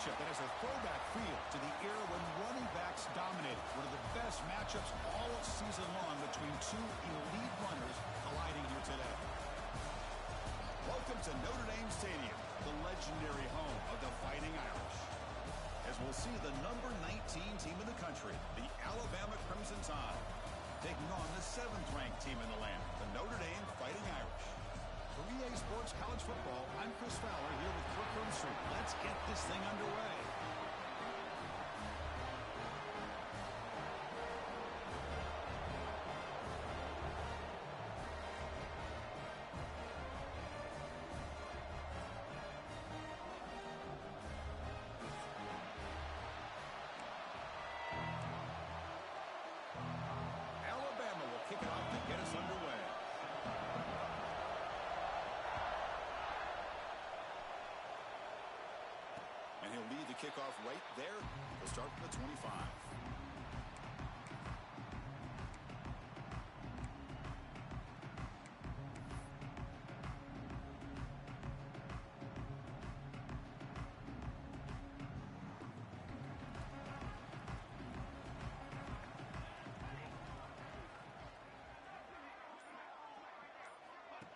matchup that has a throwback feel to the era when running backs dominated. One of the best matchups all season long between two elite runners colliding here today. Welcome to Notre Dame Stadium, the legendary home of the Fighting Irish. As we'll see the number 19 team in the country, the Alabama Crimson Tide, taking on the 7th-ranked team in the land, the Notre Dame Fighting Irish. For EA Sports College Football, I'm Chris Fowler here with Kirk Herbstreit. Let's get this thing underway. Alabama will kick it off to get us underway. And he'll lead the kickoff right there. We'll start from the 25.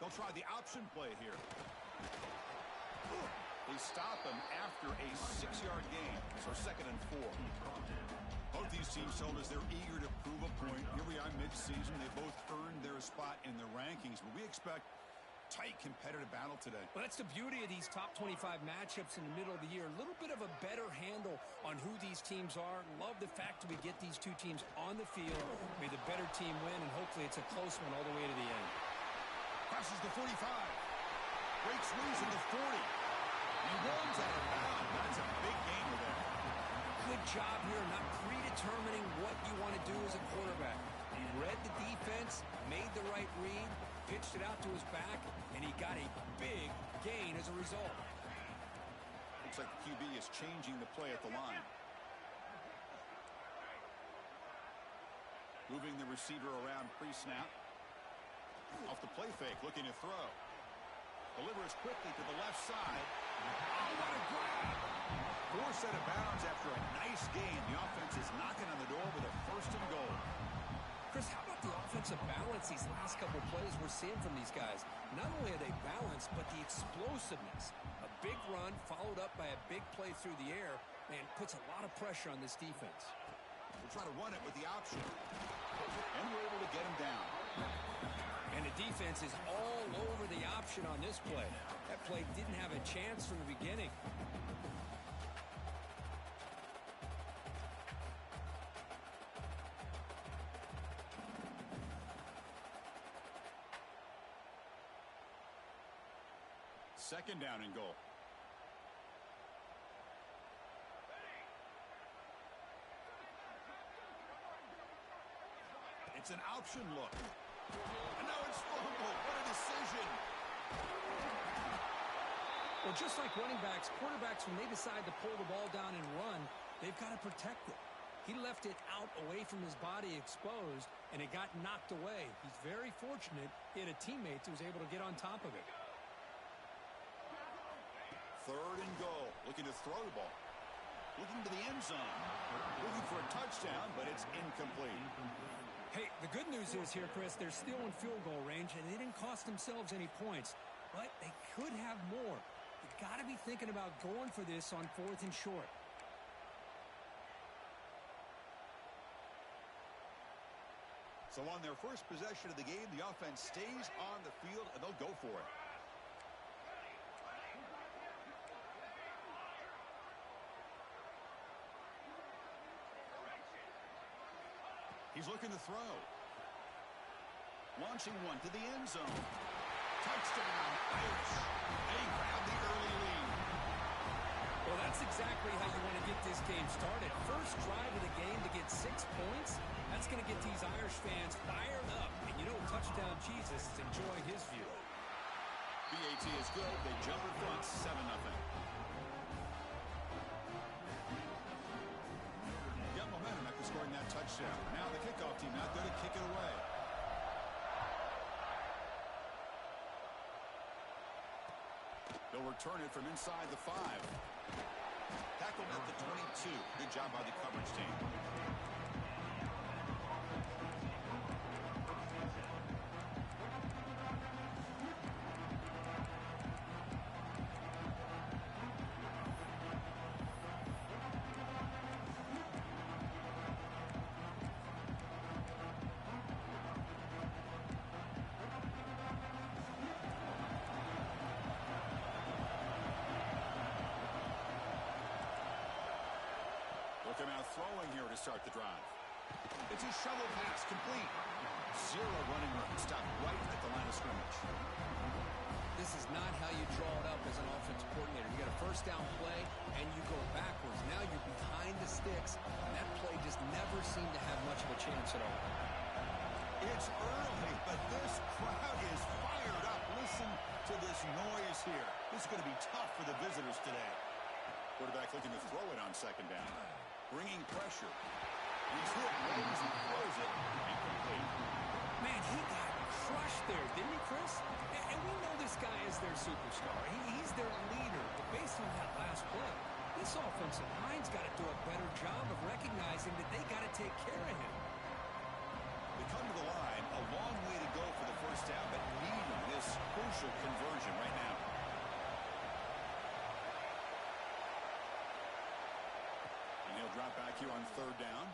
They'll try the option play here. They stop him after a 6-yard gain, so 2nd and 4. Both these teams told us they're eager to prove a point. Here we are mid-season. They both earned their spot in the rankings, but we expect tight competitive battle today. Well, that's the beauty of these top 25 matchups in the middle of the year. A little bit of a better handle on who these teams are. Love the fact that we get these two teams on the field. May the better team win, and hopefully it's a close one all the way to the end. Crosses the 45. Breaks loose in the 40. He runs out of bounds. That's a big gain with that. Good job here not predetermining what you want to do as a quarterback. He read the defense, made the right read, pitched it out to his back, and he got a big gain as a result. Looks like the QB is changing the play at the line. Moving the receiver around pre-snap. Off the play fake, looking to throw. Delivers quickly to the left side. Oh, what a grab! 4 set of bounds after a nice gain. The offense is knocking on the door with a 1st and goal. Chris, how about the offensive balance these last couple plays we're seeing from these guys? Not only are they balanced, but the explosiveness. A big run followed up by a big play through the air, man, puts a lot of pressure on this defense. We'll try to run it with the option. And we're able to get him down. And the defense is all over the option on this play. That play didn't have a chance from the beginning. Second down and goal. It's an option look. And now it's fumbled. What a decision. Well, just like running backs, quarterbacks, when they decide to pull the ball down and run, they've got to protect it. He left it out away from his body exposed, and it got knocked away. He's very fortunate he had a teammate who was able to get on top of it. 3rd and goal. Looking to throw the ball. Looking to the end zone. Looking for a touchdown, but it's incomplete. Hey, the good news is here, Chris, they're still in field goal range, and they didn't cost themselves any points, but they could have more. You've got to be thinking about going for this on 4th and short. So on their first possession of the game, the offense stays on the field, and they'll go for it. He's looking to throw. Launching one to the end zone. Touchdown, Irish. They grab the early lead. Well, that's exactly how you want to get this game started. First drive of the game to get 6 points. That's going to get these Irish fans fired up. And you know, touchdown Jesus is enjoying his view. BAT is good. They jump in front 7-0. Got momentum after scoring that touchdown. Now the kickoff team out there to kick it away. They'll return it from inside the 5. Tackle Good job by the coverage team. Look him out throwing here to start the drive. It's a shovel pass, complete. Zero running room. Stopped right at the line of scrimmage. This is not how you draw it up as an offensive coordinator. You got a first down play, and you go backwards. Now you're behind the sticks, and that play just never seemed to have much of a chance at all. It's early, but this crowd is fired up. Listen to this noise here. This is going to be tough for the visitors today. Quarterback looking to throw it on second down. Bringing pressure. He's hit, runs, and throws it. Incomplete. Man, he got crushed there, didn't he, Chris? And we know this guy is their superstar. He's their leader. But based on that last play, this offensive line's got to do a better job of recognizing that they got to take care of him. They come to the line, a long way to go for the first down, but needing this crucial conversion right now. And he'll drop back here on third down.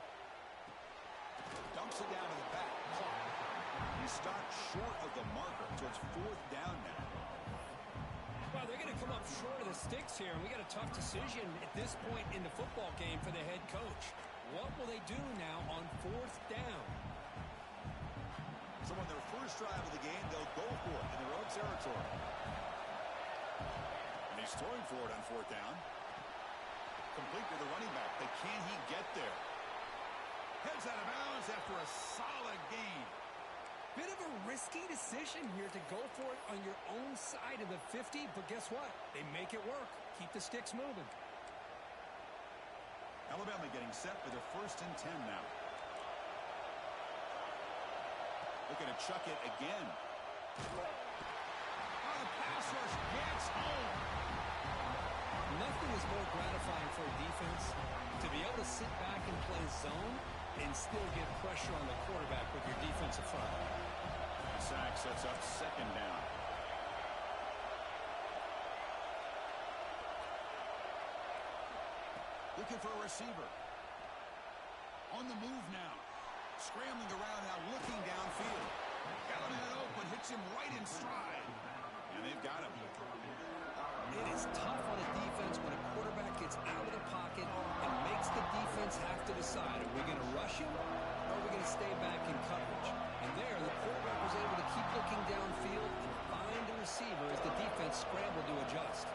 Dumps it down to the back. He stopped short of the marker, so it's fourth down now. Well, they're going to come up short of the sticks here, and we got a tough decision at this point in the football game for the head coach. What will they do now on fourth down? So on their first drive of the game, they'll go for it in their own territory. And he's throwing for it on fourth down. Complete to the running back, but can he get there? Heads out of bounds after a solid gain. Bit of a risky decision here to go for it on your own side of the 50, but guess what? They make it work. Keep the sticks moving. Alabama getting set for their first and 10 now. Looking to chuck it again. Oh, the pass rush gets home. Nothing is more gratifying for a defense to be able to sit back and play zone and still get pressure on the quarterback with your defensive front. The sack sets up second down. Looking for a receiver. On the move now. Scrambling around now, looking downfield. Got a man open, hits him right in stride. And they've got him. It is tough on a defense when a quarterback gets out of the pocket and makes the defense have to decide, are we going to rush him or are we going to stay back in coverage? And there, the quarterback was able to keep looking downfield and find a receiver as the defense scrambled to adjust.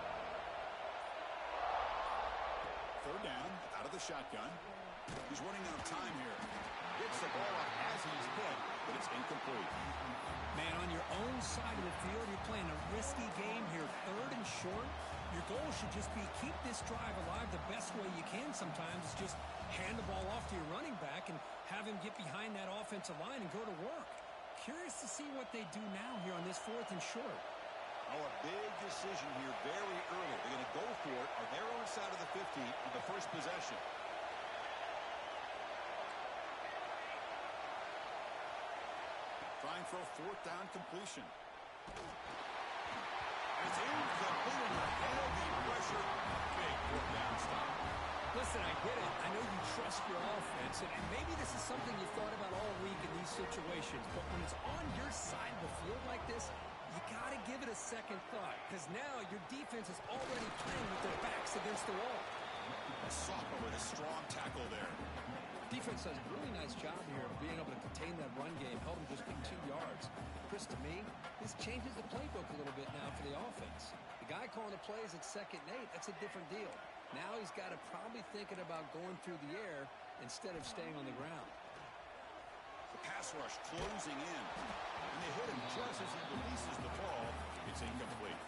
Third down, out of the shotgun. He's running out of time here. Gets the ball up as he's hit, but it's incomplete. Man, on your own side of the field, you're playing a risky game here. Third and short. Your goal should just be keep this drive alive the best way you can sometimes. Is just hand the ball off to your running back and have him get behind that offensive line and go to work. Curious to see what they do now here on this fourth and short. Oh, a big decision here very early. They're going to go for it on their own side of the 50 on the first possession. Trying for a fourth down completion. It's incomplete under heavy pressure. Big fourth down stop. Listen, I get it. I know you trust your offense, and maybe this is something you thought about all week in these situations, but when it's on your side of the field like this, you got to give it a second thought, because now your defense is already playing with their backs against the wall. Sophomore with a strong tackle there. Defense does a really nice job here of being able to contain that run game, held them just 2 yards. Chris, to me, this changes the playbook a little bit now for the offense. The guy calling the plays at 2nd and 8, that's a different deal. Now he's got to probably thinking about going through the air instead of staying on the ground. The pass rush closing in. And they hit him just as he releases the ball. It's incomplete.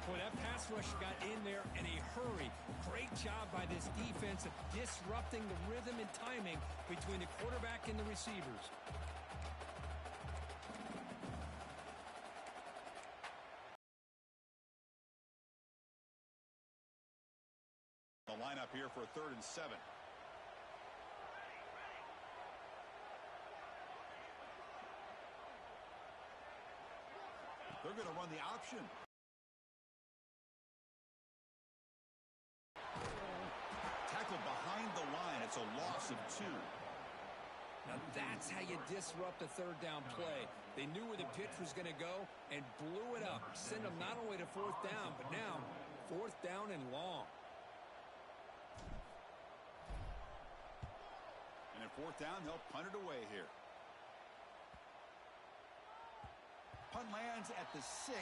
Boy, that pass rush got in there in a hurry. Great job by this defense of disrupting the rhythm and timing between the quarterback and the receivers. The lineup here for 3rd and 7. They're going to run the option. Tackle behind the line. It's a loss of 2. Now that's how you disrupt a third down play. They knew where the pitch was going to go and blew it up. Send them not only to fourth down, but now fourth down and long. And at fourth down, they'll punt it away here. Punt lands at the 6.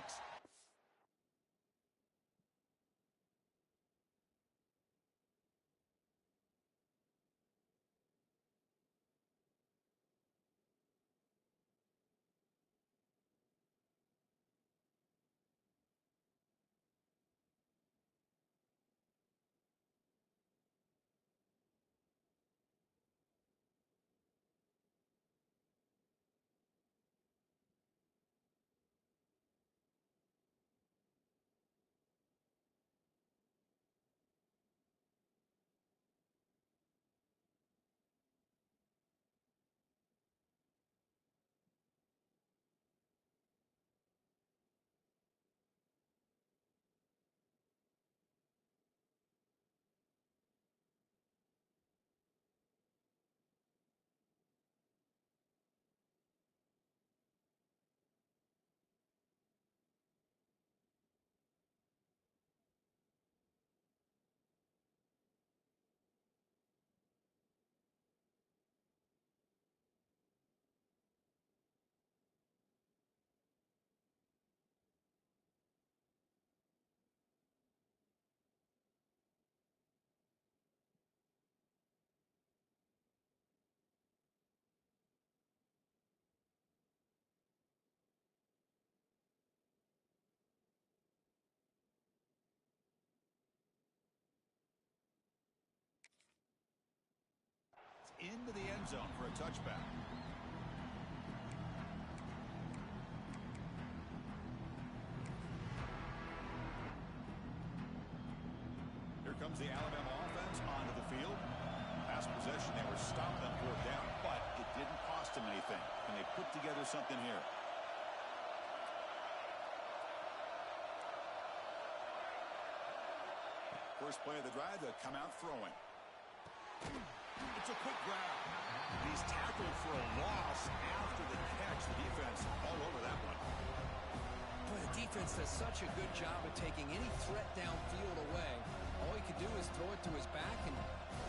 Into the end zone for a touchback. Here comes the Alabama offense onto the field. Past possession, they were stopped on fourth down, but it didn't cost them anything. And they put together something here. First play of the drive, they'll come out throwing. It's a quick grab. He's tackled for a loss after the catch. The defense all over that one. Boy, the defense does such a good job of taking any threat downfield away. All he could do is throw it to his back, and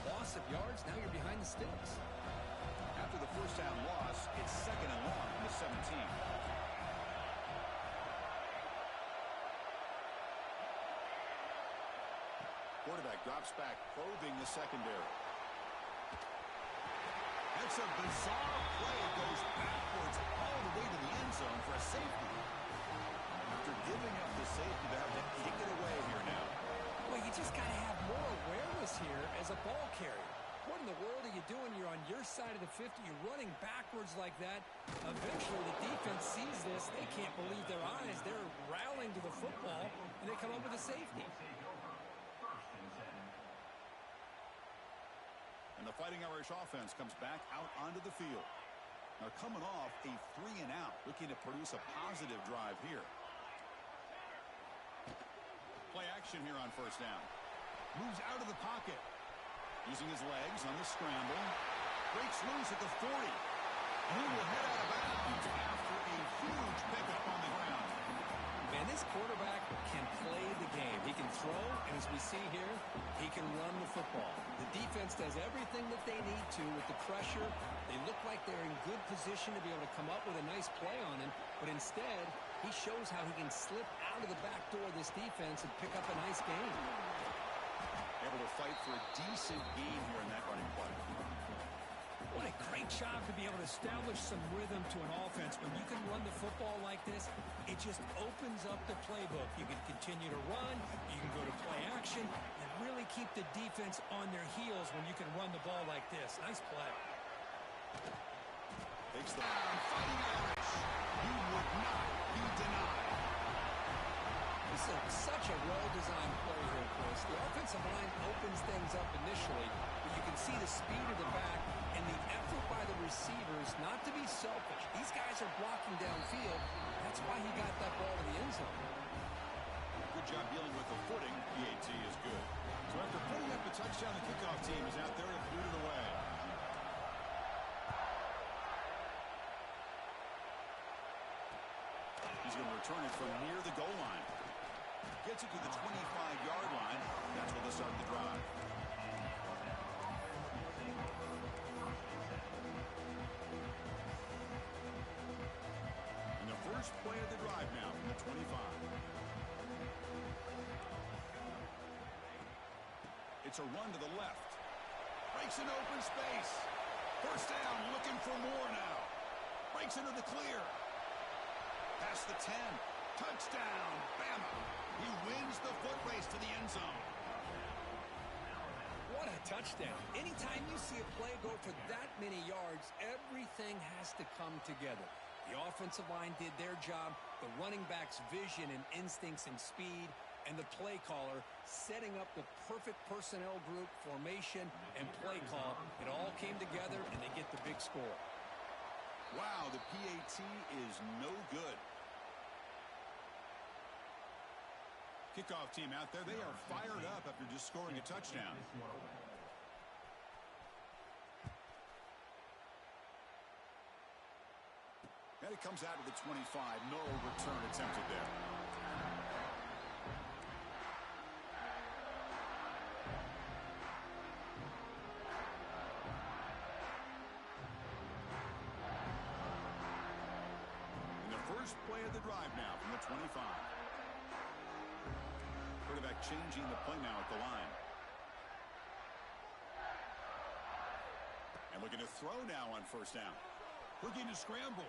loss of yards, now you're behind the sticks. After the first down loss, it's second and long from the 17. Quarterback drops back, probing the secondary. That's a bizarre play. It goes backwards all the way to the end zone for a safety. After giving up the safety, they have to kick it away here now. Well, you just got to have more awareness here as a ball carrier. What in the world are you doing? You're on your side of the 50. You're running backwards like that. Eventually, the defense sees this. They can't believe their eyes. They're rallying to the football, and they come up with a safety. And the Fighting Irish offense comes back out onto the field. Now coming off a 3-and-out, looking to produce a positive drive here. Play action here on first down. Moves out of the pocket. Using his legs on the scramble. Breaks loose at the 40. And he will head out of bounds after a huge pickup on the ground. Man, this quarterback can play the game. He can throw, and as we see here, he can run the football. The defense does everything that they need to with the pressure. They look like they're in good position to be able to come up with a nice play on him, but instead, he shows how he can slip out of the back door of this defense and pick up a nice gain. Able to fight for a decent gain here in that running play. What a great job to be able to establish some rhythm to an offense. When you can run the football like this, it just opens up the playbook. You can continue to run, you can go to play action, and really keep the defense on their heels when you can run the ball like this. Nice play. Takes the Fighting Irish. You would not be denied. This is such a well-designed play here, Chris. The offensive line opens things up initially, but you can can see the speed of the back and the effort by the receivers not to be selfish. These guys are blocking downfield. That's why he got that ball to the end zone. Good job dealing with the footing. PAT is good. So after putting up a touchdown, the kickoff team is out there to boot it away. He's going to return it from near the goal line. Gets it to the 25-yard line. That's where they'll start the drive. And the first play of the drive now from the 25. It's a run to the left. Breaks an open space. First down, looking for more now. Breaks into the clear. Past the 10. Touchdown, Bama. He wins the foot race to the end zone. What a touchdown. Anytime you see a play go for that many yards, everything has to come together. The offensive line did their job, the running back's vision and instincts and speed, and the play caller setting up the perfect personnel group, formation, and play call. It all came together, and they get the big score. Wow, the PAT is no good. Kickoff team out there, they are fired up after just scoring a touchdown. And it comes out of the 25. No return attempted there. And the first play of the drive now from the 25. Quarterback changing the play now at the line. And looking to throw now on first down. Looking to scramble.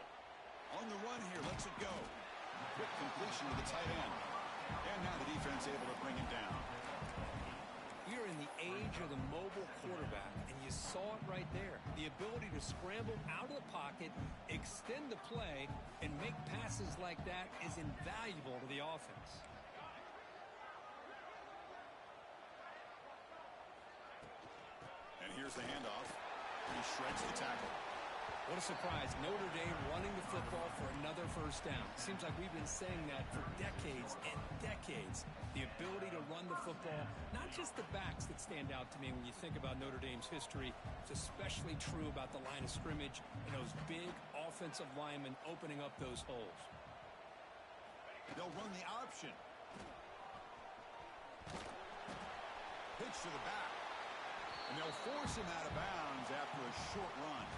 On the run here, lets it go. Quick completion to the tight end. And now the defense able to bring him down. We're in the age of the mobile quarterback, and you saw it right there. The ability to scramble out of the pocket, extend the play, and make passes like that is invaluable to the offense. And here's the handoff. He shreds the tackle. What a surprise. Notre Dame running the football for another first down. Seems like we've been saying that for decades and decades. The ability to run the football, not just the backs that stand out to me when you think about Notre Dame's history. It's especially true about the line of scrimmage and those big offensive linemen opening up those holes. They'll run the option. Pitch to the back. And they'll force him out of bounds after a short run.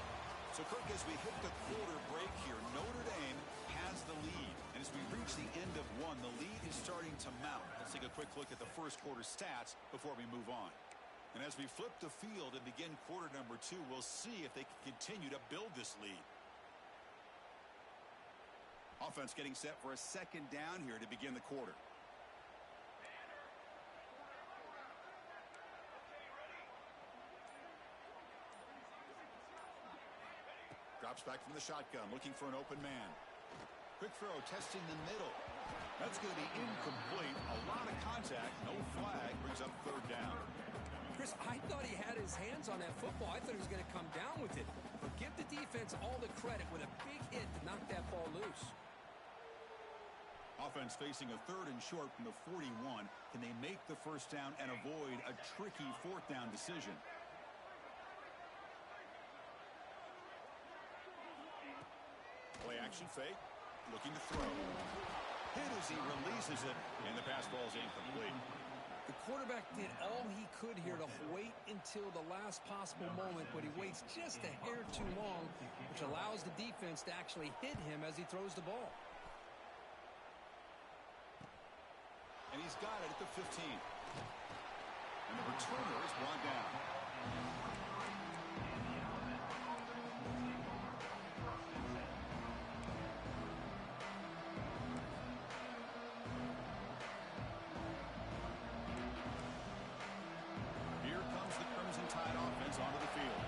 So, Kirk, as we hit the quarter break here, Notre Dame has the lead. And as we reach the end of one, the lead is starting to mount. Let's take a quick look at the first quarter stats before we move on. And as we flip the field and begin quarter number 2, we'll see if they can continue to build this lead. Offense getting set for a second down here to begin the quarter. Drops back from the shotgun, looking for an open man. Quick throw, testing the middle. That's going to be incomplete. A lot of contact, no flag, brings up third down. Chris, I thought he had his hands on that football. I thought he was going to come down with it. But give the defense all the credit with a big hit to knock that ball loose. Offense facing a third and short from the 41. Can they make the first down and avoid a tricky fourth down decision? Play action fake, looking to throw. Hit as he releases it, and the pass ball is incomplete. The quarterback did all he could here to wait until the last possible moment, but he waits just a hair too long, which allows the defense to actually hit him as he throws the ball. And he's got it at the 15. And the returner is brought down. Here comes the Crimson Tide offense onto the field.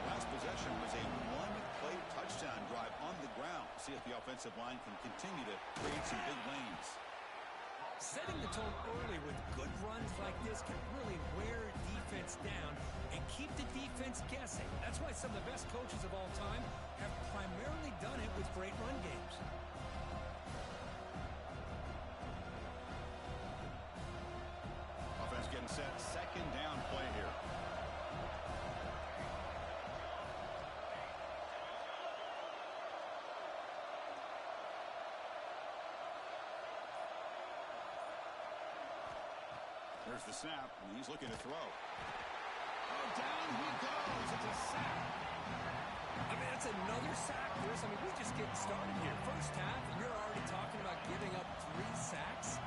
Last possession was a one-play touchdown drive on the ground. See if the offensive line can continue to create some big lanes. Setting the tone early with good runs like this can really wear defense down and keep some of the best coaches of all time have primarily done it with great run games. Offense getting set. Second down play here. There's the snap, and he's looking to throw. Oh, down he goes. It's a sack. I mean, that's another sack, Chris. I mean, we're just getting started here. First half, and you're already talking about giving up 3 sacks.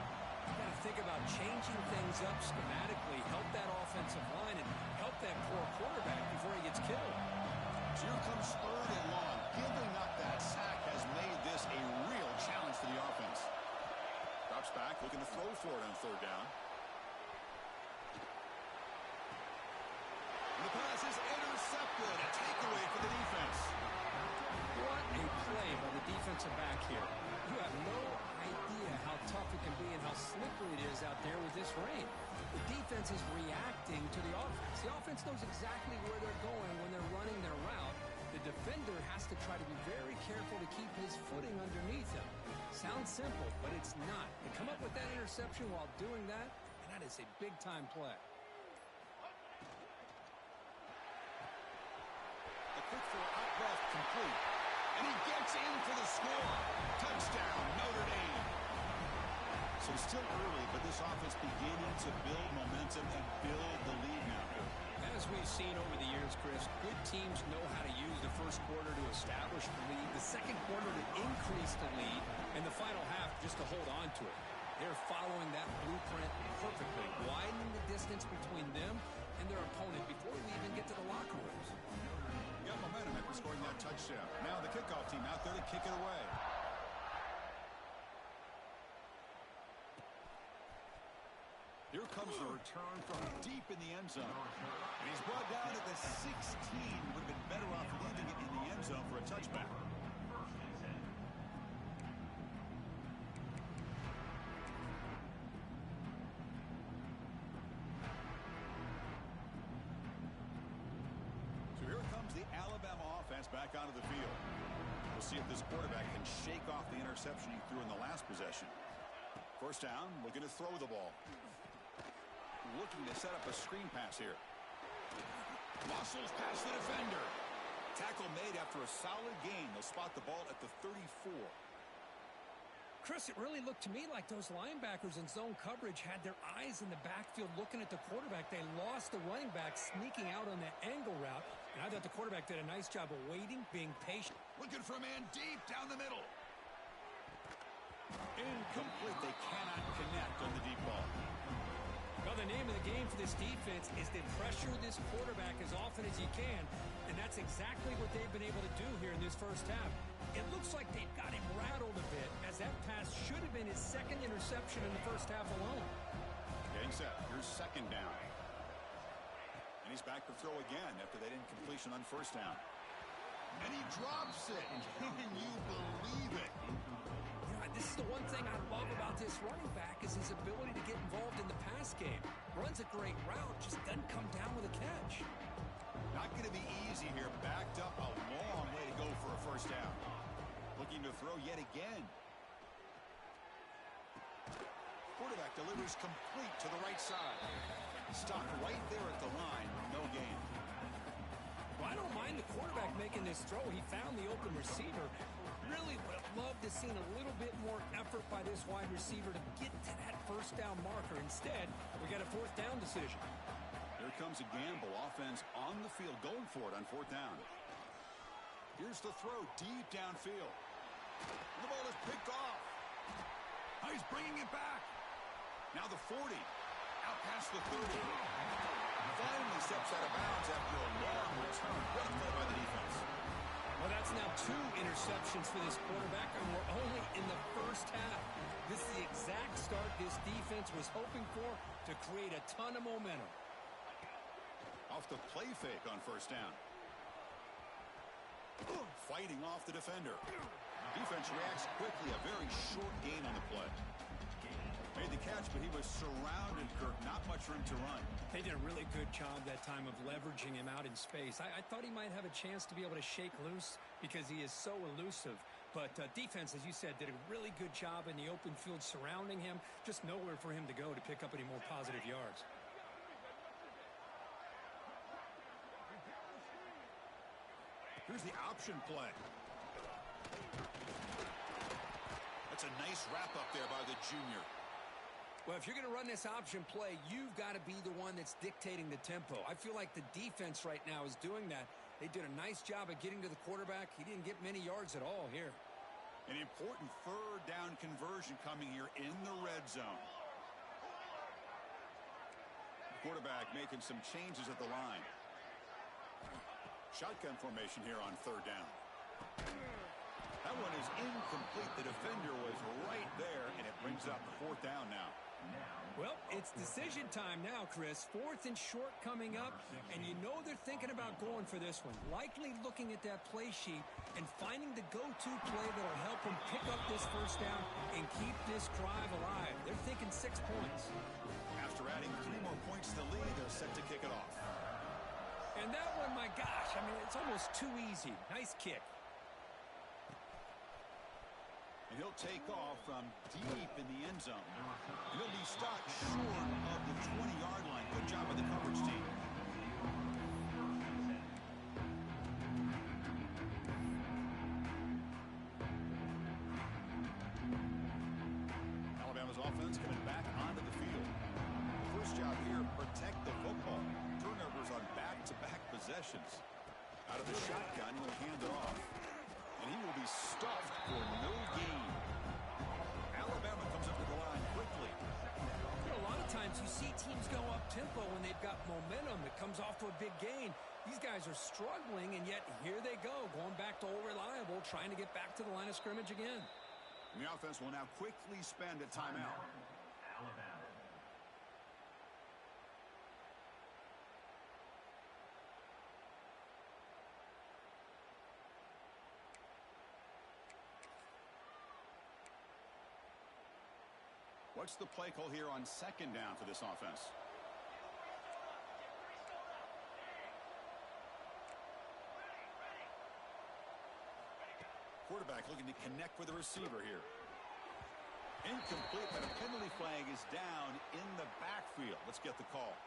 You got to think about changing things up schematically, help that offensive line, and help that poor quarterback before he gets killed. So here comes third and long. Giving up that sack has made this a real challenge for the offense. Drops back, looking to throw for it on third down. The pass is intercepted. A takeaway for the defense. What a play by the defensive back here. You have no idea how tough it can be and how slippery it is out there with this rain. The defense is reacting to the offense. The offense knows exactly where they're going when they're running their route. The defender has to try to be very careful to keep his footing underneath him. Sounds simple, but it's not. They come up with that interception while doing that, and that is a big-time play. Quick throw out left, complete. And he gets in for the score. Touchdown, Notre Dame. So still early, but this offense beginning to build momentum and build the lead now. As we've seen over the years, Chris, good teams know how to use the first quarter to establish the lead, the second quarter to increase the lead, and the final half just to hold on to it. They're following that blueprint perfectly, widening the distance between them and their opponent before we even get to the locker rooms. Got momentum after scoring that touchdown. Now the kickoff team out there to kick it away. Here comes the return from deep in the end zone. And he's brought down at the 16. Would have been better off leaving it in the end zone for a touchback. Back onto the field. We'll see if this quarterback can shake off the interception he threw in the last possession. First down, looking to throw the ball. Looking to set up a screen pass here. Muscles past the defender. Tackle made after a solid gain. They'll spot the ball at the 34. Chris, it really looked to me like those linebackers in zone coverage had their eyes in the backfield looking at the quarterback. They lost the running back sneaking out on that angle route. And I thought the quarterback did a nice job of waiting, being patient. Looking for a man deep down the middle. Incomplete. They cannot connect on the deep ball. Well, the name of the game for this defense is to pressure this quarterback as often as you can. And that's exactly what they've been able to do here in this first half. It looks like they've got him rattled a bit, as that pass should have been his second interception in the first half alone. Getting set. Here's second down. And he's back to throw again after that incompletion on first down. And he drops it. Can you believe it? Yeah, this is the one thing I love about this running back is his ability to get involved in the pass game. Runs a great route, just doesn't come down with a catch. Not going to be easy here. Backed up a long way to go for a first down. Looking to throw yet again. Quarterback delivers complete to the right side. Stopped right there at the line. No gain. Well, I don't mind the quarterback making this throw. He found the open receiver. Really would have loved to seen a little bit more effort by this wide receiver to get to that first down marker. Instead, we got a fourth down decision. Here comes a gamble. Offense on the field going for it on fourth down. Here's the throw deep downfield. The ball is picked off. Oh, he's bringing it back. Now the 40. Out past the 30. Finally steps out of bounds after a long return. What a play by the defense. Well, that's now 2 interceptions for this quarterback, and we're only in the first half. This is the exact start this defense was hoping for to create a ton of momentum. Off the play fake on first down. Fighting off the defender. Defense reacts quickly. A very short gain on the play. Made the catch, but he was surrounded, Kirk. Not much room to run. They did a really good job that time of leveraging him out in space. I thought he might have a chance to be able to shake loose because he is so elusive. But defense, as you said, did a really good job in the open field surrounding him. Just nowhere for him to go to pick up any more positive yards. Here's the option play. That's a nice wrap-up there by the junior. Well, if you're going to run this option play, you've got to be the one that's dictating the tempo. I feel like the defense right now is doing that. They did a nice job of getting to the quarterback. He didn't get many yards at all here. An important third down conversion coming here in the red zone. The quarterback making some changes at the line. Shotgun formation here on third down. That one is incomplete. The defender was right there, and it brings up fourth down now. Well, it's decision time now, Chris. Fourth and short coming up, and you know they're thinking about going for this one. Likely looking at that play sheet and finding the go-to play that will help them pick up this first down and keep this drive alive. They're thinking 6 points. After adding 3 more points to the lead, they're set to kick it off. And that one, my gosh, I mean, it's almost too easy. Nice kick. And he'll take off from deep in the end zone. And he'll be stopped short of the 20-yard line. Good job by the coverage team. Alabama's offense coming back onto the field. First job here, protect the football. Turnovers on back-to-back possessions. Out of the shotgun, he'll hand it off. And he will be stuffed for no gain. Alabama comes up to the line quickly. You know, a lot of times you see teams go up-tempo when they've got momentum. It comes off to a big gain. These guys are struggling, and yet here they go, going back to old reliable, trying to get back to the line of scrimmage again. And the offense will now quickly spend a timeout. Alabama. What's the play call here on second down for this offense? Quarterback looking to connect with the receiver here. Incomplete, but a penalty flag is down in the backfield. Let's get the call.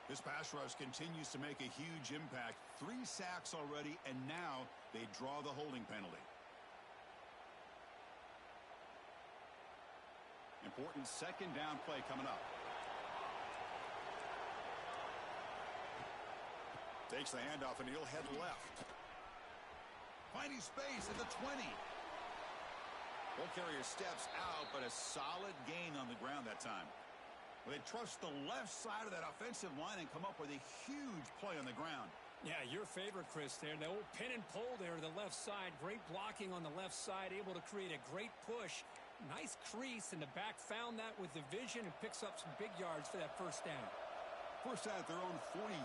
This pass rush continues to make a huge impact. 3 sacks already, and now they draw the holding penalty. Important second down play coming up. Takes the handoff, and he'll head left. Finding space at the 20. Ball carrier steps out, but a solid gain on the ground that time. Well, they trust the left side of that offensive line and come up with a huge play on the ground. Yeah, your favorite, Chris, there. The old pin and pull there to the left side. Great blocking on the left side, able to create a great push. Nice crease, and the back found that with the vision and picks up some big yards for that first down. First down at their own 43.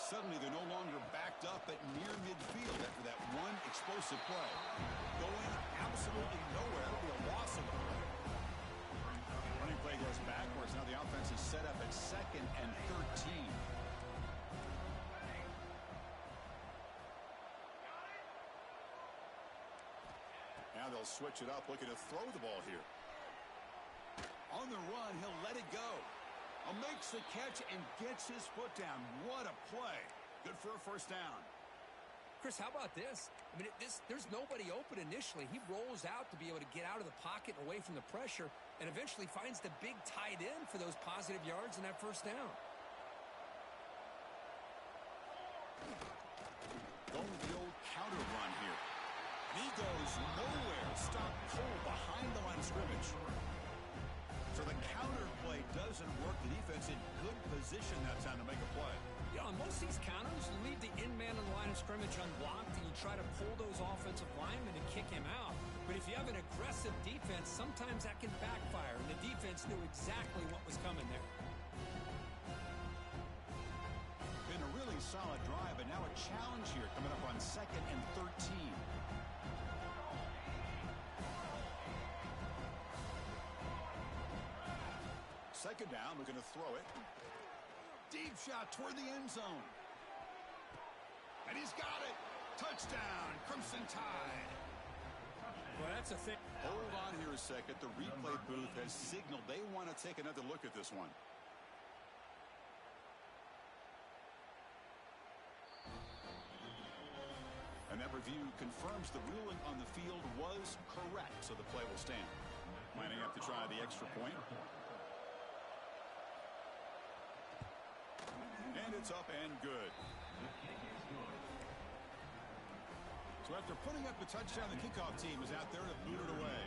Suddenly they're no longer backed up at near midfield after that one explosive play. Going absolutely nowhere. That'll be a loss of the play. Running play goes backwards. Now the offense is set up at 2nd and 13. Now they'll switch it up, looking to throw the ball here. On the run, he'll let it go. Makes the catch and gets his foot down. What a play. Good for a first down. Chris, how about this? I mean, there's nobody open initially. He rolls out to be able to get out of the pocket and away from the pressure, and eventually finds the big tight end for those positive yards in that first down. Going with the old counter run here. He goes nowhere. Stop cold behind the line of scrimmage. So the counter play doesn't work. The defense in good position that time to make a play. Yeah, on most of these counters, you leave the in man on the line of scrimmage unblocked, and you try to pull those offensive linemen to kick him out. But if you have an aggressive defense, sometimes that can backfire, and the defense knew exactly what was coming there. Been a really solid drive, but now a challenge here coming up on 2nd and 13. Second down, looking to throw it. Deep shot toward the end zone. And he's got it. Touchdown, Crimson Tide. Well, that's a thing. Hold on here a second. The replay booth has signaled they want to take another look at this one. And that review confirms the ruling on the field was correct, so the play will stand. Lining up to try the extra point. And it's up and good. So after putting up a touchdown, the kickoff team is out there to boot it away.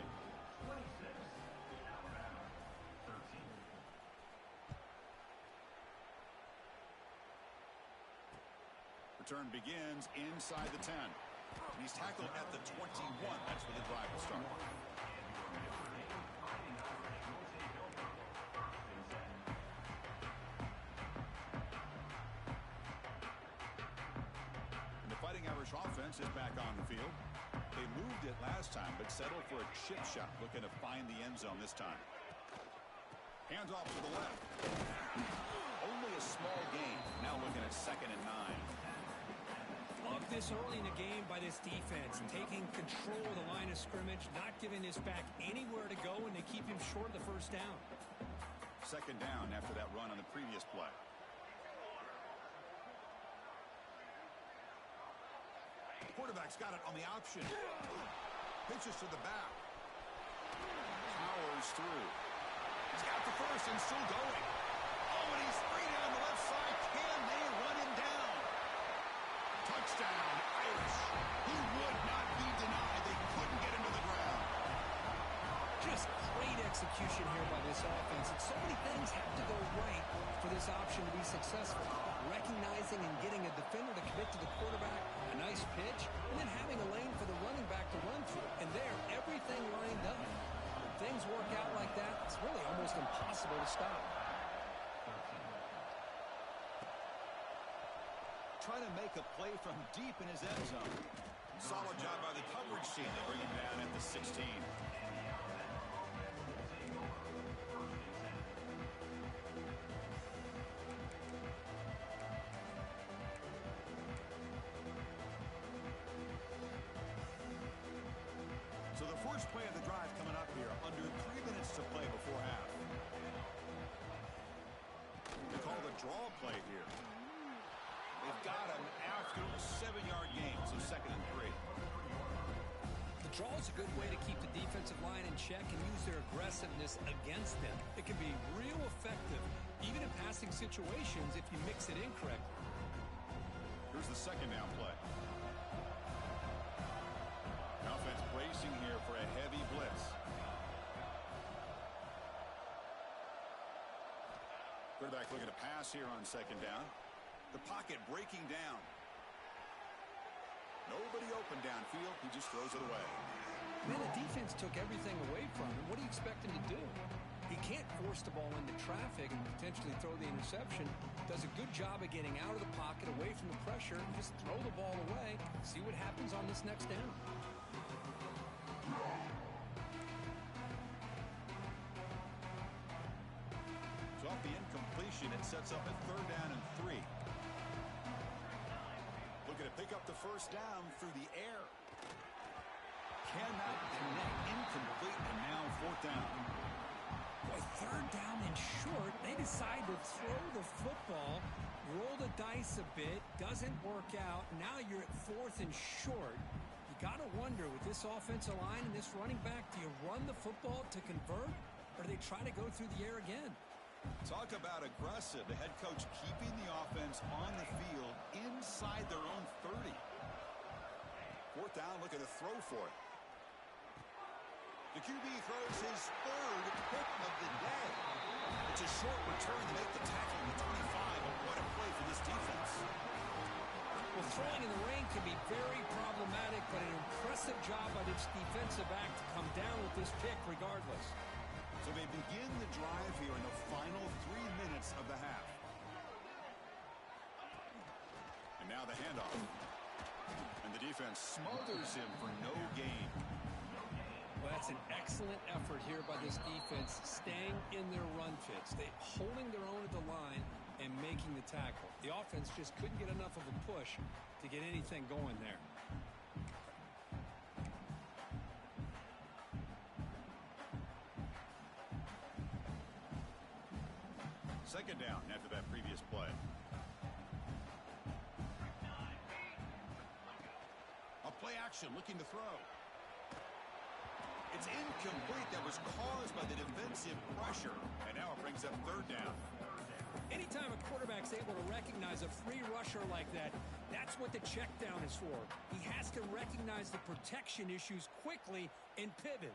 Return begins inside the 10. He's tackled at the 21. That's where the drive will start. And the Fighting Irish offense is back on the field. They moved it last time, but settled for a chip shot, looking to find the end zone this time. Hands off to the left. Only a small gain. Now looking at 2nd and 9. Love this early in the game by this defense, taking control of the line of scrimmage, not giving this back anywhere to go, and they keep him short of the first down. 2nd down after that run on the previous play. Quarterback's got it on the option. Pitches to the back. Powers through. He's got the first and still going. Oh, and he's free down the left side. Can they run him down? Touchdown, Irish. He would not be denied. They couldn't get him to the ground. Just great execution here by this offense. And so many things have to go right for this option to be successful. Recognizing and getting a defender to commit to the quarterback, a nice pitch, and then having a lane for the running back to run through. And there, everything lined up. When things work out like that, it's really almost impossible to stop. Trying to make a play from deep in his end zone. Solid job by the coverage team to bring him down at the 16. So the first play of the drive coming up here, under 3 minutes to play before half. They call the draw play here. They've got him after a 7-yard gain, so 2nd and 3. The draw is a good way to keep the defensive line in check and use their aggressiveness against them. It can be real effective, even in passing situations, if you mix it in correctly. Here's the 2nd down play. Offense bracing here for a heavy blitz. Quarterback looking to pass here on 2nd down. The pocket breaking down. Nobody open downfield. He just throws it away. Man, the defense took everything away from him. What do you expect him to do? He can't force the ball into traffic and potentially throw the interception. Does a good job of getting out of the pocket, away from the pressure, and just throw the ball away. See what happens on this next down. So off the incompletion, it sets up a 3rd down and 3. Looking to pick up the first down through the air. Cannot connect, incomplete, and now 4th down. Boy, 3rd down and short. They decide to throw the football, roll the dice a bit, doesn't work out. Now you're at 4th and short. You got to wonder, with this offensive line and this running back, do you run the football to convert, or do they try to go through the air again? Talk about aggressive. The head coach keeping the offense on the field inside their own 30. 4th down, looking to throw for it. The QB throws his 3rd pick of the day. It's a short return to make the tackle in the 25. But what a play for this defense. Well, throwing in the rain can be very problematic, but an impressive job by this defensive back to come down with this pick regardless. So they begin the drive here in the final 3 minutes of the half. And now the handoff. And the defense smothers him for no gain. Well, that's an excellent effort here by this defense, staying in their run fits. They holding their own at the line and making the tackle. The offense just couldn't get enough of a push to get anything going there. Second down after that previous play. A play action looking to throw. It's incomplete. That was caused by the defensive pressure. And now it brings up third down. Anytime a quarterback's able to recognize a free rusher like that, that's what the check down is for. He has to recognize the protection issues quickly and pivot.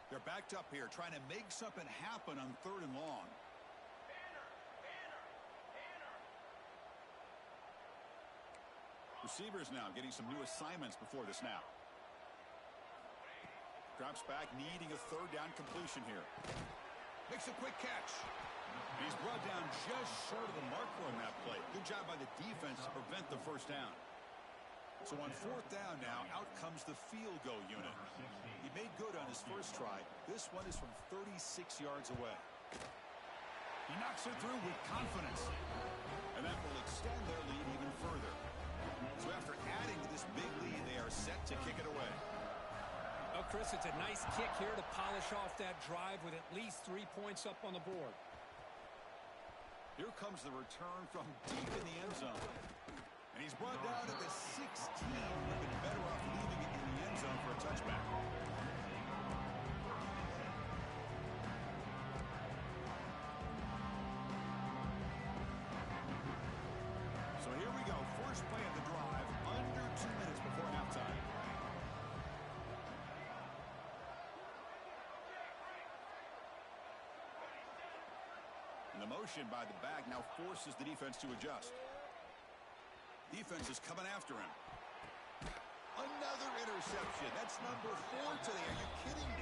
They're backed up here trying to make something happen on third and long. Receivers now getting some new assignments before the snap. Drops back, needing a third down completion here. Makes a quick catch. And he's brought down just short of the marker on that play. Good job by the defense to prevent the first down. So on fourth down now, out comes the field goal unit. He made good on his first try. This one is from 36 yards away. He knocks it through with confidence. And that will extend their lead even further. So after adding to this big lead, they are set to kick it away. Oh, Chris, it's a nice kick here to polish off that drive with at least 3 points up on the board. Here comes the return from deep in the end zone. And he's brought down at the 16. Would have been better off leaving it in the end zone for a touchback. So here we go. First play of the drive. Under 2 minutes before halftime. And the motion by the back now forces the defense to adjust. Defense is coming after him. Another interception. That's number 4 today. Are you kidding me?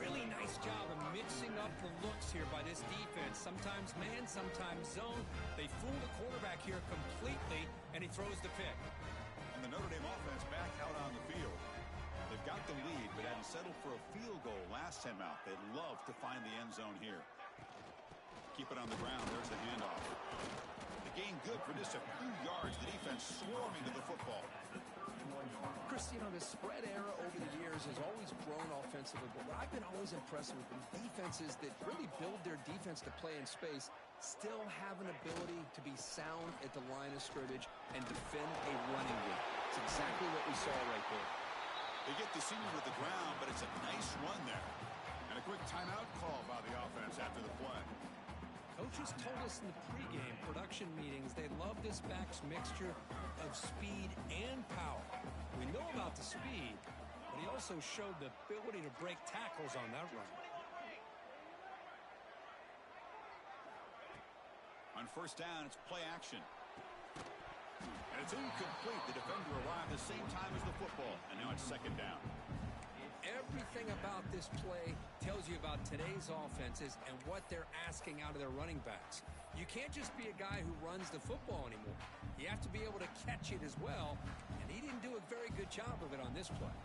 Really nice job of mixing up the looks here by this defense. Sometimes man, sometimes zone. They fool the quarterback here completely, and he throws the pick. And the Notre Dame offense back out on the field. They've got the lead, but hadn't settled for a field goal last time out. They'd love to find the end zone here. Keep it on the ground. There's the handoff. The gain good for just a few yards. The defense swarming to the football. Chris, you know, the spread era over the years has always grown offensively, but what I've been always impressed with is defenses that really build their defense to play in space still have an ability to be sound at the line of scrimmage and defend a running game. It's exactly what we saw right there. They get the senior with the ground, but it's a nice run there. And a quick timeout call by the offense after the play. Coaches told us in the pregame production meetings they love this back's mixture of speed and power. We know about the speed, but he also showed the ability to break tackles on that run. On first down, it's play action. And it's incomplete. The defender arrived the same time as the football, and now it's second down. Everything about this play tells you about today's offenses and what they're asking out of their running backs. You can't just be a guy who runs the football anymore. You have to be able to catch it as well, and he didn't do a very good job of it on this play.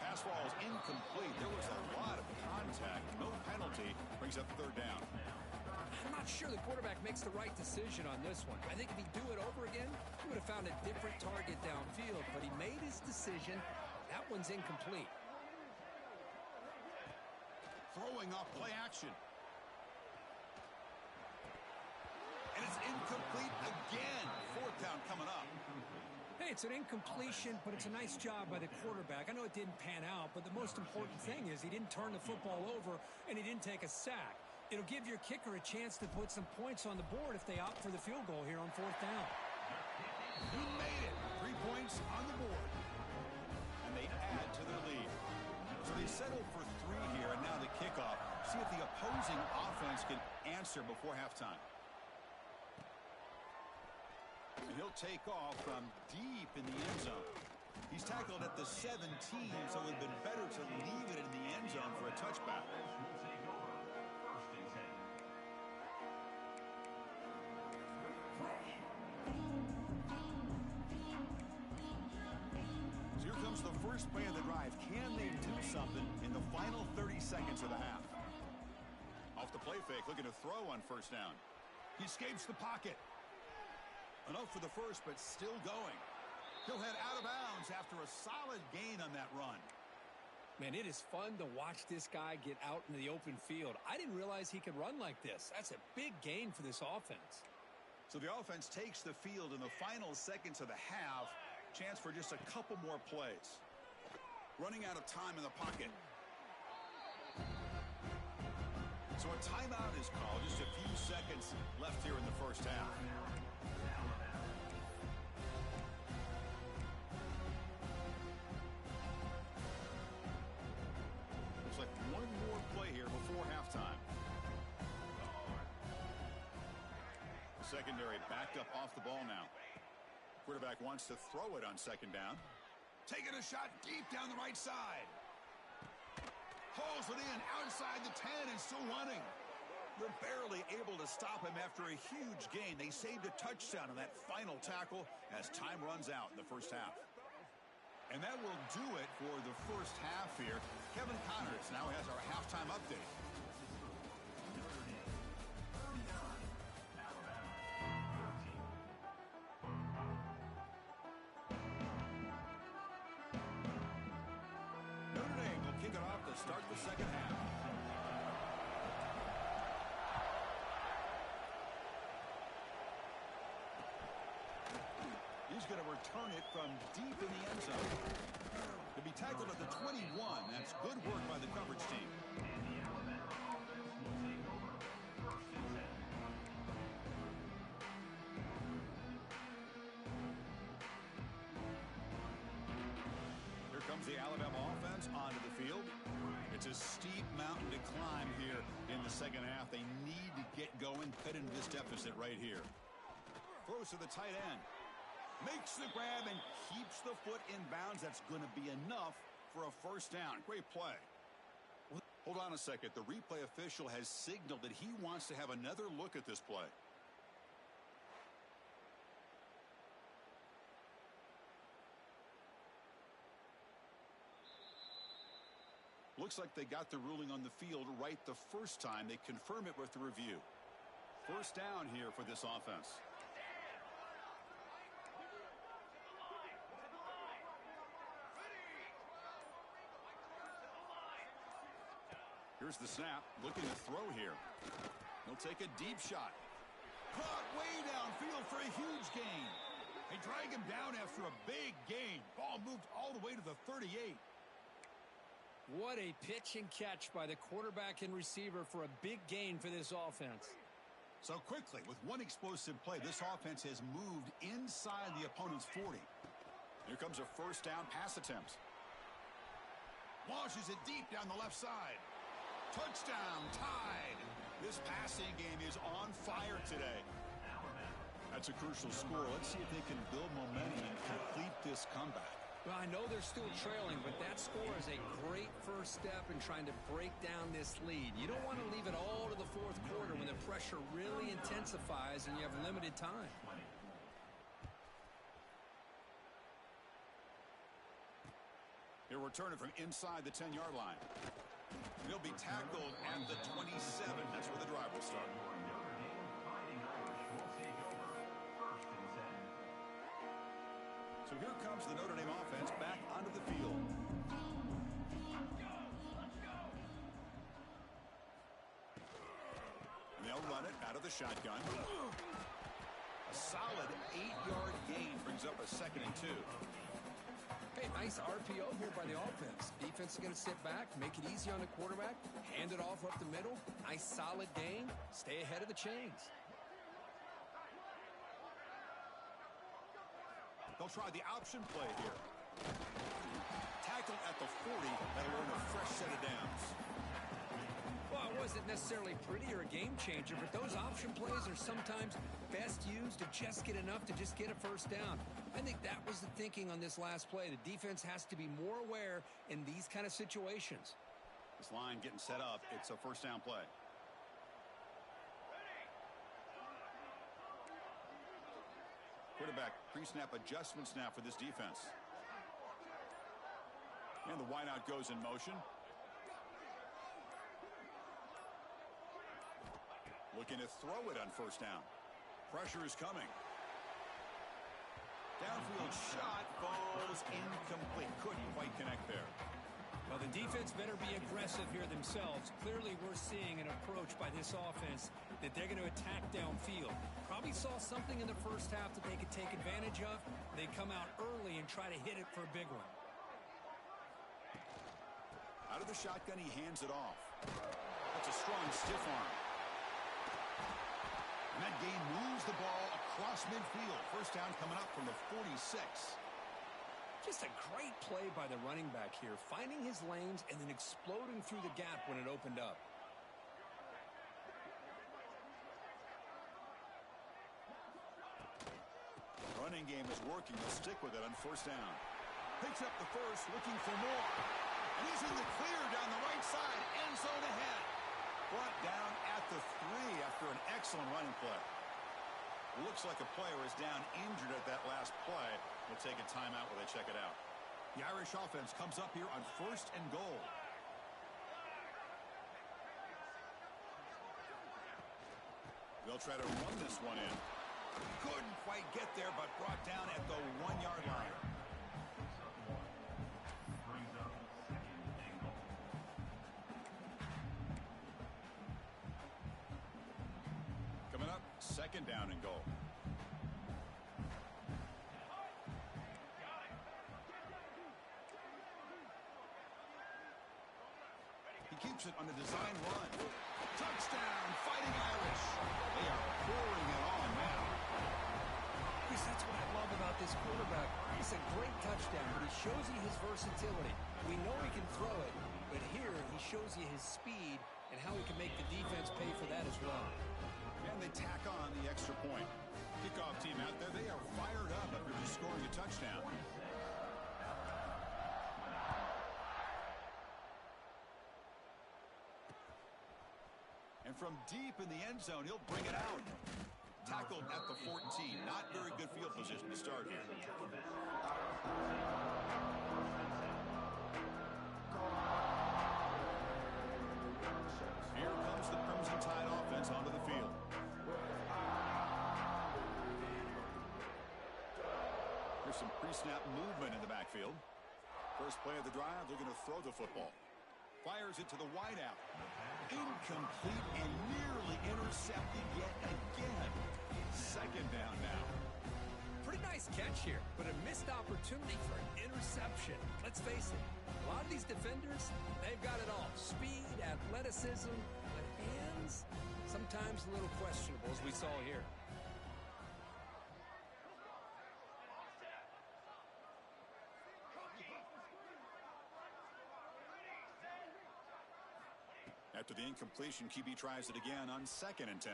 Pass ball is incomplete. There was a lot of contact. No penalty. Brings up third down. I'm not sure the quarterback makes the right decision on this one. I think if he'd do it over again, he would have found a different target downfield, but he made his decision. That one's incomplete. Throwing off play action. And it's incomplete again. Fourth down coming up. Hey, it's an incompletion, but it's a nice job by the quarterback. I know it didn't pan out, but the most important thing is he didn't turn the football over and he didn't take a sack. It'll give your kicker a chance to put some points on the board if they opt for the field goal here on fourth down. He made it. 3 points on the board. And they add to their lead. So they settle for 3 here, and now the kickoff. See if the opposing offense can answer before halftime. And he'll take off from deep in the end zone. He's tackled at the 17, so it would have been better to leave it in the end zone for a touchback. first play of the drive. Can they do something in the final 30 seconds of the half? Off the play fake, looking to throw on first down. He escapes the pocket. Enough for the first, but still going. He'll head out of bounds after a solid gain on that run. Man, it is fun to watch this guy get out in the open field. I didn't realize he could run like this. That's a big gain for this offense. So the offense takes the field in the final seconds of the half. Chance for just a couple more plays. Running out of time in the pocket. So a timeout is called. Just a few seconds left here in the first half. Looks like one more play here before halftime. Secondary backed up off the ball now. Quarterback wants to throw it on second down. Taking a shot deep down the right side. Hauls it in outside the 10 and still running. They're barely able to stop him after a huge gain. They saved a touchdown on that final tackle as time runs out in the first half. And that will do it for the first half here. Kevin Connors now has our halftime update. Notre Dame will kick it off to start the second half. He's going to return it from deep in the end zone. To be tackled at the 21. That's good work by the coverage team. Here comes the Alabama offense onto the field. It's a steep mountain to climb here in the second half. They need to get going, cut into this deficit right here. Throws to the tight end. Makes the grab and keeps the foot in bounds. That's going to be enough for a first down. Great play. Hold on a second. The replay official has signaled that he wants to have another look at this play. Looks like they got the ruling on the field right the first time. They confirm it with the review. First down here for this offense. Here's the snap. Looking to throw here. He'll take a deep shot. Caught way downfield for a huge gain. They drag him down after a big gain. Ball moved all the way to the 38. What a pitch and catch by the quarterback and receiver for a big gain for this offense. So quickly, with one explosive play, this offense has moved inside the opponent's 40. Here comes a first down pass attempt. Launches it deep down the left side. Touchdown, tied. This passing game is on fire today. That's a crucial score. Let's see if they can build momentum and complete this comeback. Well, I know they're still trailing, but that score is a great first step in trying to break down this lead. You don't want to leave it all to the fourth quarter when the pressure really intensifies and you have limited time. He'll return it from inside the 10-yard line. He'll be tackled at the 27. That's where the drive will start. So here comes the Notre Dame offense back onto the field. And they'll run it out of the shotgun. A solid 8-yard gain brings up a 2nd and 2. Hey, nice RPO here by the offense. Defense is going to sit back, make it easy on the quarterback, hand it off up the middle. Nice solid gain. Stay ahead of the chains. They'll try the option play here. Tackled at the 40. That'll earn a fresh set of downs. Well, it wasn't necessarily pretty or a game changer, but those option plays are sometimes best used to just get enough to just get a first down. I think that was the thinking on this last play. The defense has to be more aware in these kind of situations. This line getting set up. It's a first down play. Quarterback pre-snap adjustments now for this defense. And the wideout goes in motion. Looking to throw it on first down. Pressure is coming. Downfield shot falls incomplete. Couldn't quite connect there. Well, the defense better be aggressive here themselves. Clearly, we're seeing an approach by this offense that they're going to attack downfield. Probably saw something in the first half that they could take advantage of. They come out early and try to hit it for a big one. Out of the shotgun, he hands it off. That's a strong stiff arm. And that gain moves the ball across midfield. First down coming up from the 46. Just a great play by the running back here, finding his lanes and then exploding through the gap when it opened up. Running game is working. They'll stick with it on first down. Picks up the first, looking for more. And he's in the clear down the right side. End zone ahead. Brought down at the 3 after an excellent running play. Looks like a player is down injured at that last play. We'll take a timeout while they check it out. The Irish offense comes up here on first and goal. They'll try to run this one in. Couldn't quite get there, but brought down at the 1-yard line. Coming up, second down and goal. He keeps it on the design run. Touchdown, Fighting Irish. They are pouring it on now. Chris, that's what I love about this quarterback. It's a great touchdown, but he shows you his versatility. We know he can throw it, but here he shows you his speed and how he can make the defense pay for that as well. And they tack on the extra point. Kickoff team out there, they are fired up after just scoring a touchdown. And from deep in the end zone, he'll bring it out. Tackled at the 14. Not very good field position to start here. Here comes the Crimson Tide offense onto the field. There's some pre-snap movement in the backfield. First play of the drive, they're going to throw the football. Fires it to the wideout. Incomplete and nearly intercepted yet again. Second down now. Pretty nice catch here, but a missed opportunity for an interception. Let's face it, a lot of these defenders, they've got it all. Speed, athleticism, but hands, sometimes a little questionable, as we saw here. After the incompletion, QB tries it again on 2nd and 10.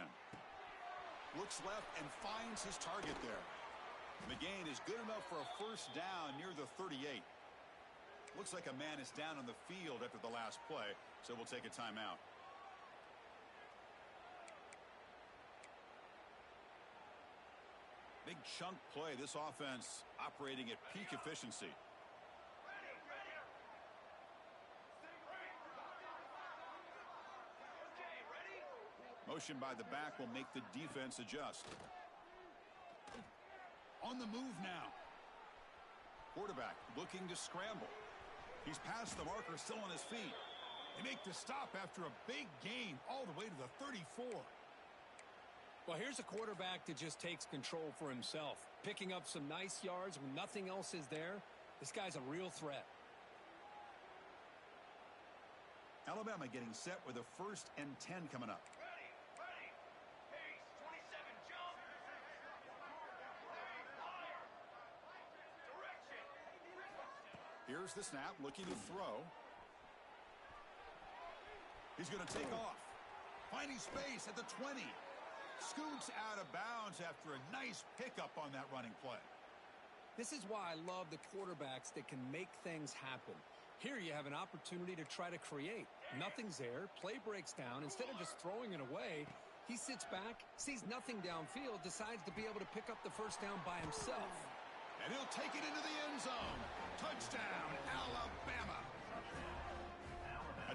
Looks left and finds his target there. The gain is good enough for a first down near the 38. Looks like a man is down on the field after the last play, so we'll take a timeout. Big chunk play. This offense operating at peak efficiency. Motion by the back will make the defense adjust. On the move now. Quarterback looking to scramble. He's past the marker, still on his feet. They make the stop after a big gain all the way to the 34. Well, here's a quarterback that just takes control for himself. Picking up some nice yards when nothing else is there. This guy's a real threat. Alabama getting set with a 1st and 10 coming up. Here's the snap, looking to throw. He's going to take off. Finding space at the 20. Scoots out of bounds after a nice pickup on that running play. This is why I love the quarterbacks that can make things happen. Here you have an opportunity to try to create. Nothing's there. Play breaks down. Instead of just throwing it away, he sits back, sees nothing downfield, decides to be able to pick up the first down by himself. And he'll take it into the end zone. Touchdown, Alabama.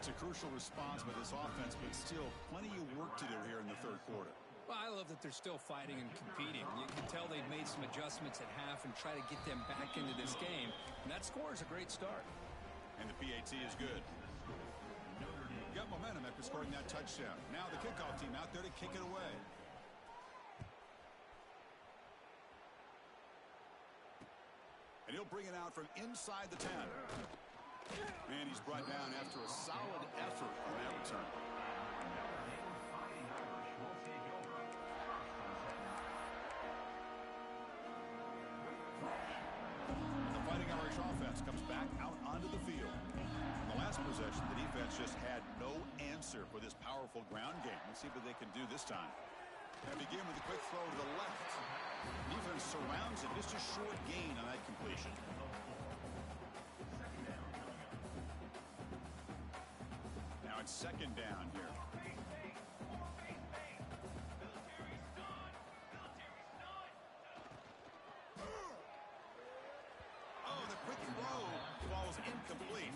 It's a crucial response by this offense, but still plenty of work to do here in the third quarter. Well, I love that they're still fighting and competing. You can tell they've made some adjustments at half and try to get them back into this game. And that score is a great start. And the PAT is good. Got momentum after scoring that touchdown. Now the kickoff team out there to kick it away. And he'll bring it out from inside the 10. And he's brought down after a solid effort on that return. The Fighting Irish offense comes back out onto the field. In the last possession, the defense just had no answer for this powerful ground game. Let's see what they can do this time. And begin with a quick throw to the left. Defense surrounds it. Just a short gain on that completion. Now it's second down here. Oh, the quick throw falls incomplete.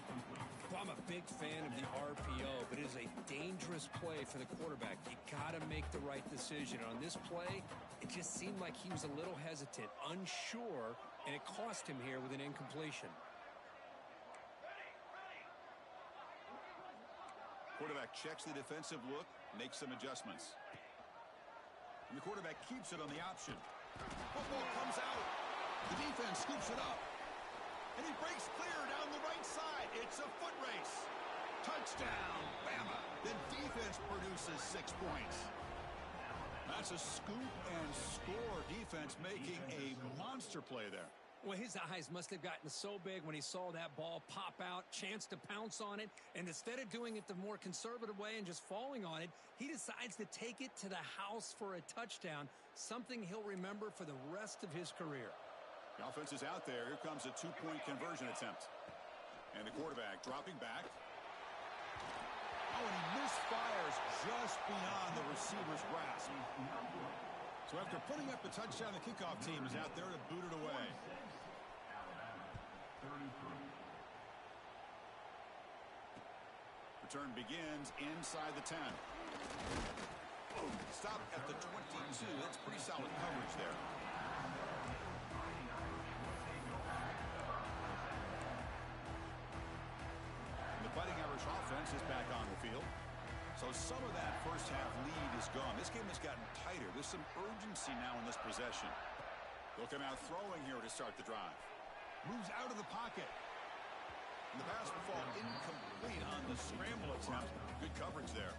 Well, I'm a big fan of the RPO, but it is a dangerous play for the quarterback. You got to make the right decision. On this play, it just seemed like he was a little hesitant, unsure, and it cost him here with an incompletion. Quarterback checks the defensive look, makes some adjustments. And the quarterback keeps it on the option. Football comes out. The defense scoops it up. And he breaks clear down the right side. It's a foot race. Touchdown, Bama. The defense produces 6 points. That's a scoop and score. Defense making a monster play there. Well, his eyes must have gotten so big when he saw that ball pop out, chance to pounce on it, and instead of doing it the more conservative way and just falling on it, he decides to take it to the house for a touchdown, something he'll remember for the rest of his career. The offense is out there. Here comes a two-point conversion attempt. And the quarterback dropping back. Oh, and he misfires just beyond the receiver's grasp. So after putting up the touchdown, the kickoff team is out there to boot it away. Return begins inside the 10. Stop at the 22. That's pretty solid coverage there. The Fighting Irish offense is back on the field. So some of that first half lead is gone. This game has gotten tighter. There's some urgency now in this possession. They'll come out throwing here to start the drive. Moves out of the pocket. And the pass will fall incomplete on the scramble attempt. Good coverage there.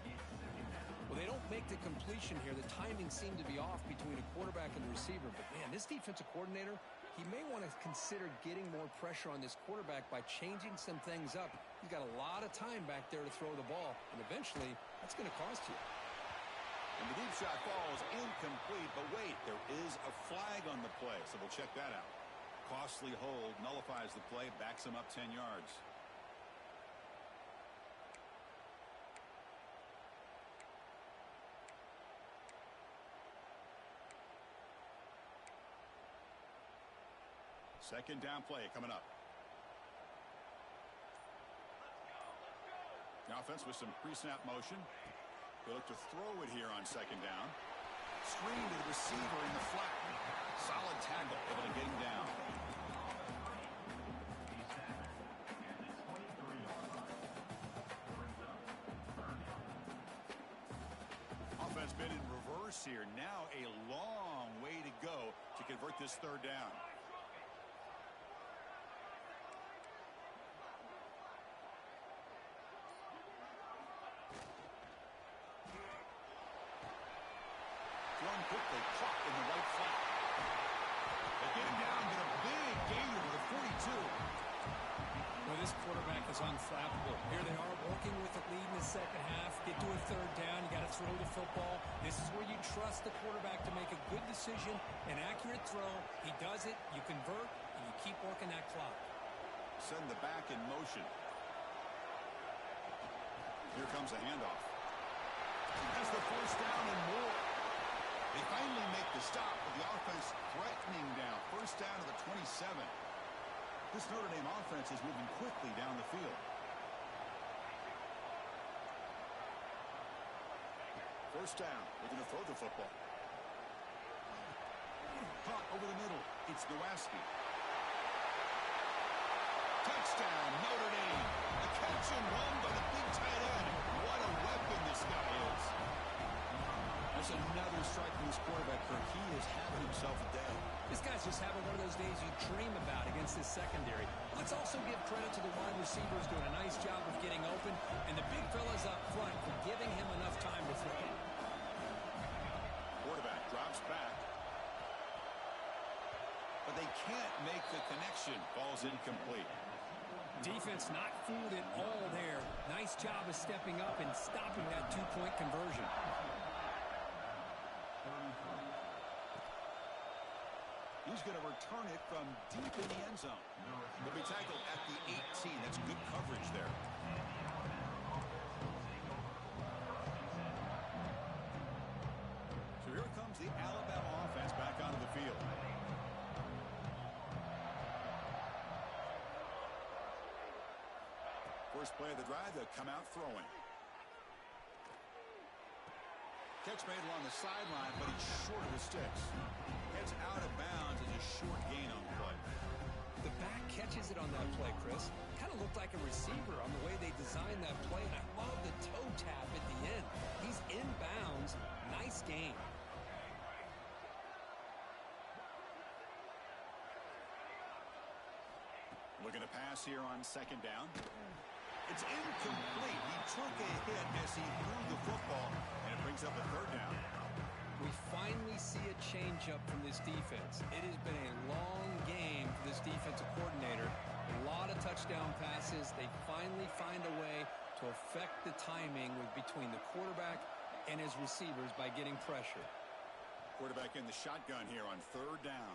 Well, they don't make the completion here. The timing seemed to be off between a quarterback and the receiver. But, man, this defensive coordinator, he may want to consider getting more pressure on this quarterback by changing some things up. He's got a lot of time back there to throw the ball, and eventually that's going to cost you. And the deep shot falls incomplete, but wait, there is a flag on the play, so we'll check that out. Costly hold, nullifies the play, backs him up 10 yards. Second down play coming up. The offense with some pre-snap motion. They look to throw it here on second down. Screen to the receiver in the flat. Solid tackle, able to get him down. Offense been in reverse here. Now a long way to go to convert this third down. Thrown quickly, caught in the right flat. They get him down, but a big gainer to the 42. Well, this quarterback is unflappable. Here they are working with the lead in the second half. Get to a third down. You got to throw the football. This is where you trust the quarterback to make a good decision, an accurate throw. He does it, you convert, and you keep working that clock. Send the back in motion. Here comes a handoff. That's the first down and more. They finally make the stop with the offense threatening down. First down to the 27. This Notre Dame offense is moving quickly down the field. First down. Looking to throw the football. Caught over the middle. It's Ncaa. Touchdown, Notre Dame. A catch and run by the big tight end. What a weapon this guy is. There's another strike from this quarterback, Kirk. He is having himself a day. This guy's just having one of those days you dream about against this secondary. Let's also give credit to the wide receivers doing a nice job of getting open, and the big fellas up front for giving him enough time to throw. Quarterback drops back. But they can't make the connection. Ball's incomplete. Defense not fooled at all there. Nice job of stepping up and stopping that two-point conversion. He's going to return it from deep in the end zone. He'll be tackled at the 18. That's good coverage there. So here comes the Alabama offense back onto the field. First play of the drive, they'll come out throwing. Catch made along the sideline, but he's short of the sticks. Heads out of bounds as a short gain on the play. The back catches it on that play, Chris. Kind of looked like a receiver on the way they designed that play, and I love the toe tap at the end. He's in bounds. Nice game. Looking to pass here on second down. It's incomplete. He took a hit as he threw the football, and it brings up a third down. We finally see a change-up from this defense. It has been a long game for this defensive coordinator. A lot of touchdown passes. They finally find a way to affect the timing between the quarterback and his receivers by getting pressure. Quarterback in the shotgun here on third down.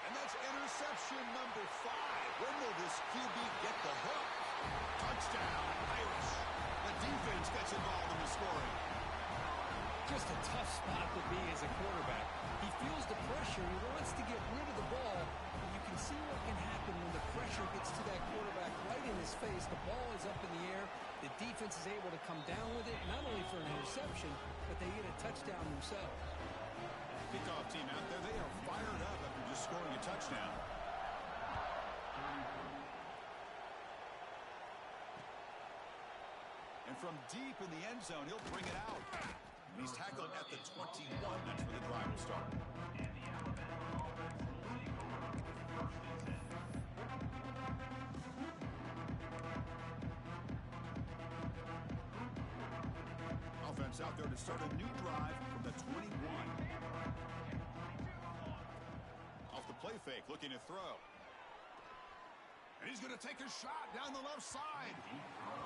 And that's interception number 5. When will this QB get the hook? Touchdown, Irish. The defense gets involved in the scoring. Just a tough spot to be as a quarterback. He feels the pressure. He wants to get rid of the ball. But you can see what can happen when the pressure gets to that quarterback right in his face. The ball is up in the air. The defense is able to come down with it, not only for an interception, but they get a touchdown themselves. Kickoff team out there, they are fired up after just scoring a touchdown. And from deep in the end zone, he'll bring it out. And he's tackled at the 21. That's where the drive will start. Offense out there to start a new drive from the 21. Off the play fake, looking to throw. And he's going to take a shot down the left side.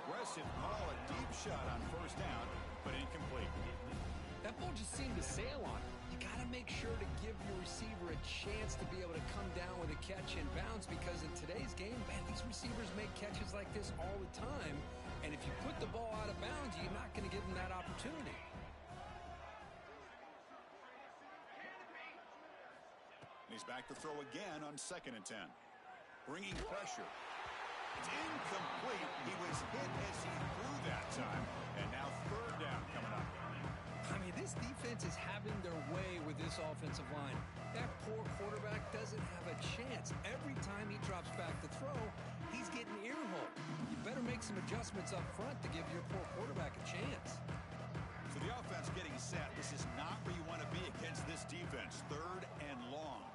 Aggressive call, a deep shot on first down, but incomplete. That ball just seemed to sail on him. You got to make sure to give your receiver a chance to be able to come down with a catch and bounce, because in today's game, man, these receivers make catches like this all the time. And if you put the ball out of bounds, you're not going to give them that opportunity. He's back to throw again on 2nd and 10. Bringing pressure. It's incomplete. He was hit as he threw that time. And now third down coming up. I mean, this defense is having their way with this offensive line. That poor quarterback doesn't have a chance. Every time he drops back to throw, he's getting ear-hole. You better make some adjustments up front to give your poor quarterback a chance. So the offense getting set. This is not where you want to be against this defense. Third and long.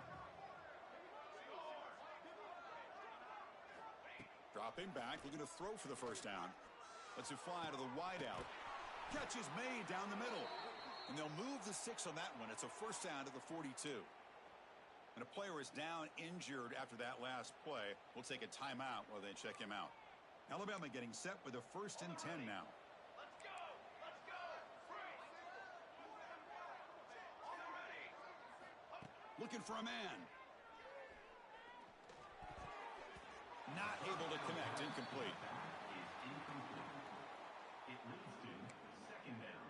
Dropping back, looking to throw for the first down. Lets it fly to the wideout. Catch is made down the middle. And they'll move the 6 on that one. It's a first down to the 42. And a player is down injured after that last play. We'll take a timeout while they check him out. Alabama getting set with a 1st and 10 now. Let's go! Let's go! Looking for a man. Not able to connect. Incomplete. It leads to 2nd down.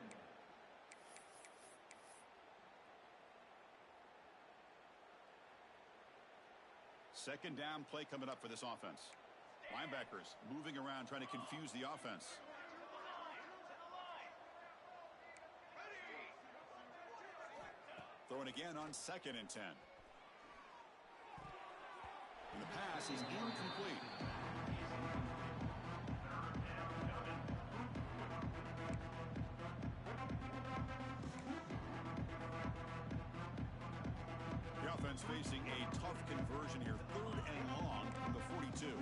Second down play coming up for this offense. Linebackers moving around trying to confuse the offense. Throwing again on 2nd and 10. And the pass is incomplete. The offense facing a tough conversion here. 3rd and long from the 42.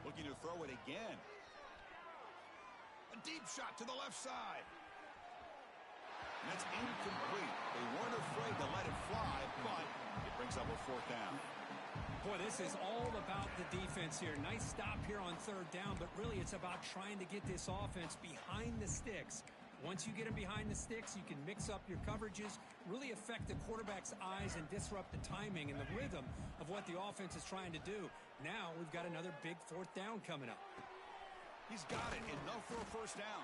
Looking to throw it again. A deep shot to the left side. And that's incomplete. They weren't afraid to let it fly, but it brings up a 4th down. Boy, this is all about the defense here. Nice stop here on 3rd down, but really it's about trying to get this offense behind the sticks. Once you get them behind the sticks, you can mix up your coverages, really affect the quarterback's eyes and disrupt the timing and the rhythm of what the offense is trying to do. Now we've got another big 4th down coming up. He's got it. Enough for a 1st down.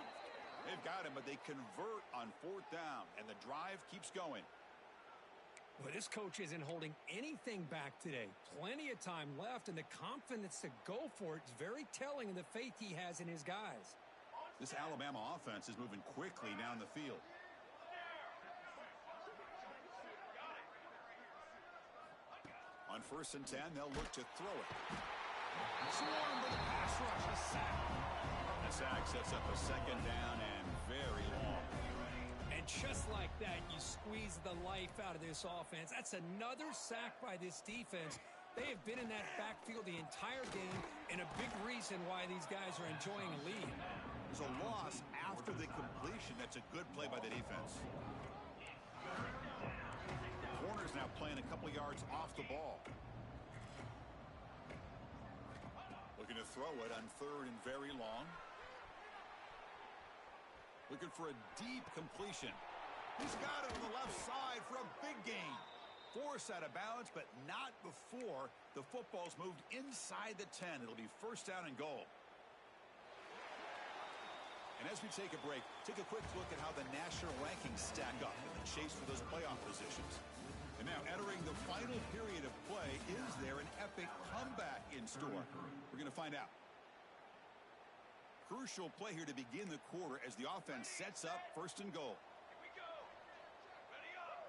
They've got him, but they convert on 4th down, and the drive keeps going. Well, this coach isn't holding anything back today. Plenty of time left, and the confidence to go for it is very telling in the faith he has in his guys. This Alabama offense is moving quickly down the field. On 1st and 10, they'll look to throw it. Swarmed with a pass rush, a sack. The sack sets up a 2nd down and very long. And just like that, you squeeze the life out of this offense. That's another sack by this defense. They have been in that backfield the entire game, and a big reason why these guys are enjoying a lead. There's a loss after the completion. That's a good play by the defense. Corner's now playing a couple yards off the ball. Looking to throw it on 3rd and very long. Looking for a deep completion. He's got it on the left side for a big gain. Forced out of bounds, but not before the football's moved inside the 10. It'll be 1st down and goal. And as we take a break, take a quick look at how the national rankings stack up in the chase for those playoff positions. And now entering the final period of play, is there an epic comeback in store? We're going to find out. Crucial play here to begin the quarter as the offense sets up 1st and goal. Here we go. Ready up.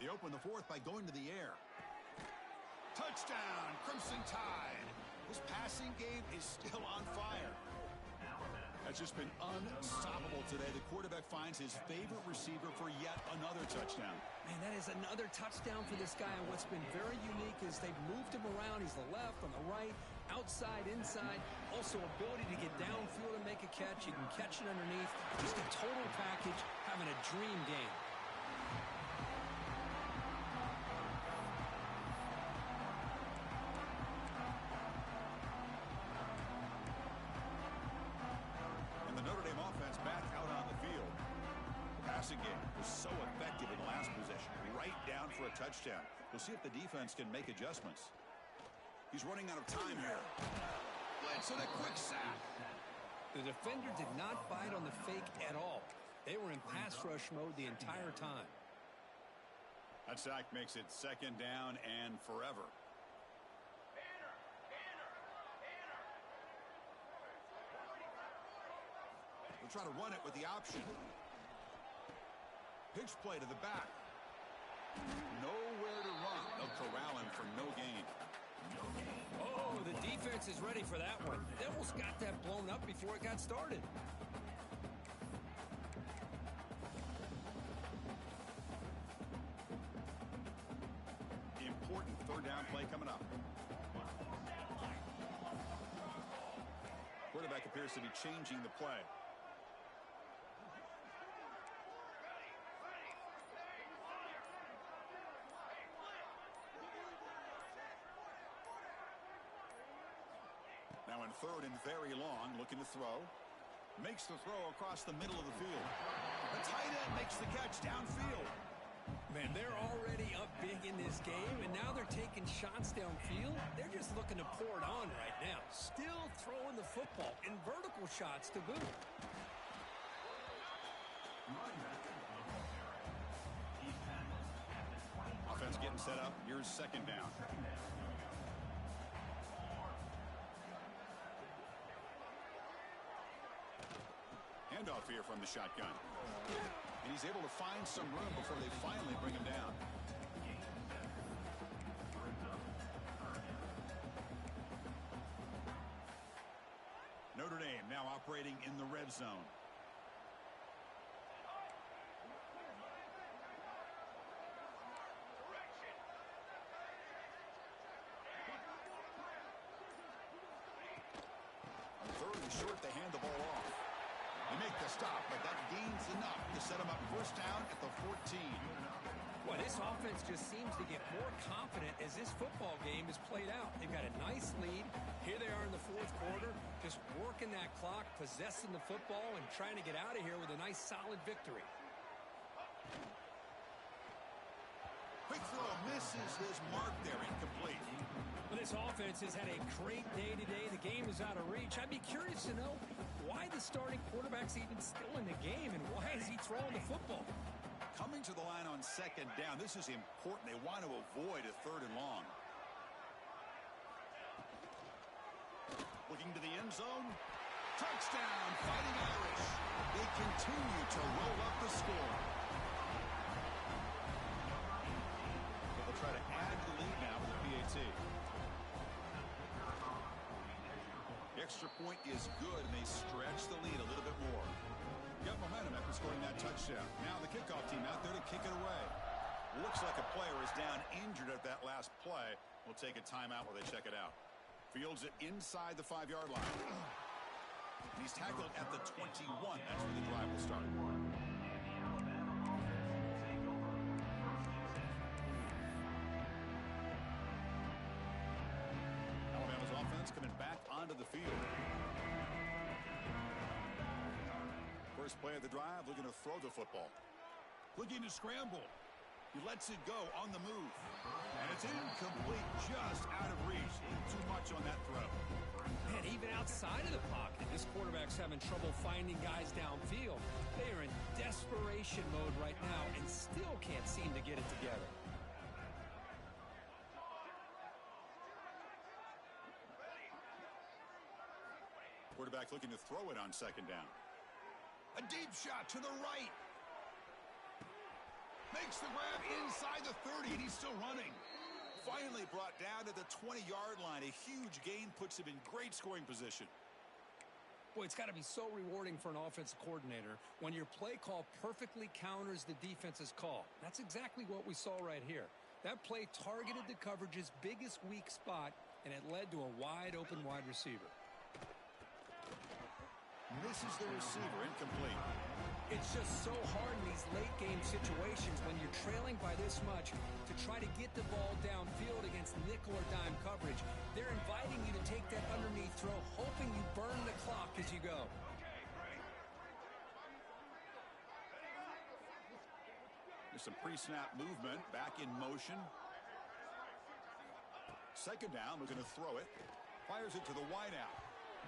They open the 4th by going to the air. Touchdown, Crimson Tide. This passing game is still on fire. That's just been unstoppable today. The quarterback finds his favorite receiver for yet another touchdown. Man, that is another touchdown for this guy. And what's been very unique is they've moved him around. He's the left, on the right, outside, inside. Also ability to get downfield and make a catch. He can catch it underneath. Just a total package, having a dream game. Game was so effective in the last possession, right down for a touchdown. We'll see if the defense can make adjustments. He's running out of time here. Blitz and a quick sack. The defender did not bite on the fake at all. They were in pass rush mode the entire time. That sack makes it 2nd down and forever. We'll try to run it with the option. Pitch play to the back. Nowhere to run. They'll corral him for no gain. Oh, the defense is ready for that one. They almost got that blown up before it got started. Important 3rd down play coming up. Quarterback appears to be changing the play. Now in 3rd and very long, looking to throw. Makes the throw across the middle of the field. The tight end makes the catch downfield. Man, they're already up big in this game, and now they're taking shots downfield. They're just looking to pour it on right now. Still throwing the football, and vertical shots to boot. Offense getting set up. Here's 2nd down. from the shotgun. And he's able to find some room before they finally bring him down. Notre Dame now operating in the red zone. On third and short, they hand the ball off. They make the stop, but that gains enough to set them up first down at the 14. Well, this offense just seems to get more confident as this football game is played out. They've got a nice lead. Here they are in the fourth quarter, just working that clock, possessing the football, and trying to get out of here with a nice, solid victory. Quick throw misses his mark there, incomplete. Well, this offense has had a great day today. The game is out of reach. I'd be curious to know why the starting quarterback's even still in the game, and why is he throwing the football? Coming to the line on second down, this is important. They want to avoid a third and long. Looking to the end zone. Touchdown, Fighting Irish. They continue to roll up the score. They'll try to add to the lead now with the PAT. The extra point is good, and they stretch the lead a little bit more. Got momentum after scoring that touchdown. Now the kickoff team out there to kick it away. Looks like a player is down injured at that last play. We'll take a timeout while they check it out. Fields it inside the 5-yard line. He's tackled at the 21. That's where the drive will start. Alabama's offense coming back onto the field. First play of the drive, looking to throw the football. Looking to scramble. He lets it go on the move. And it's incomplete, just out of reach. Too much on that throw. Man, even outside of the pocket, this quarterback's having trouble finding guys downfield. They are in desperation mode right now and still can't seem to get it together. Quarterback looking to throw it on second down. A deep shot to the right. Makes the grab inside the 30, and he's still running. Finally brought down to the 20-yard line. A huge gain puts him in great scoring position. Boy, it's got to be so rewarding for an offensive coordinator when your play call perfectly counters the defense's call. That's exactly what we saw right here. That play targeted the coverage's biggest weak spot, and it led to a wide-open wide receiver. Misses the receiver, incomplete. It's just so hard in these late-game situations when you're trailing by this much to try to get the ball downfield against nickel or dime coverage. They're inviting you to take that underneath throw, hoping you burn the clock as you go. There's some pre-snap movement, back in motion. Second down, looking to throw it. Fires it to the wideout.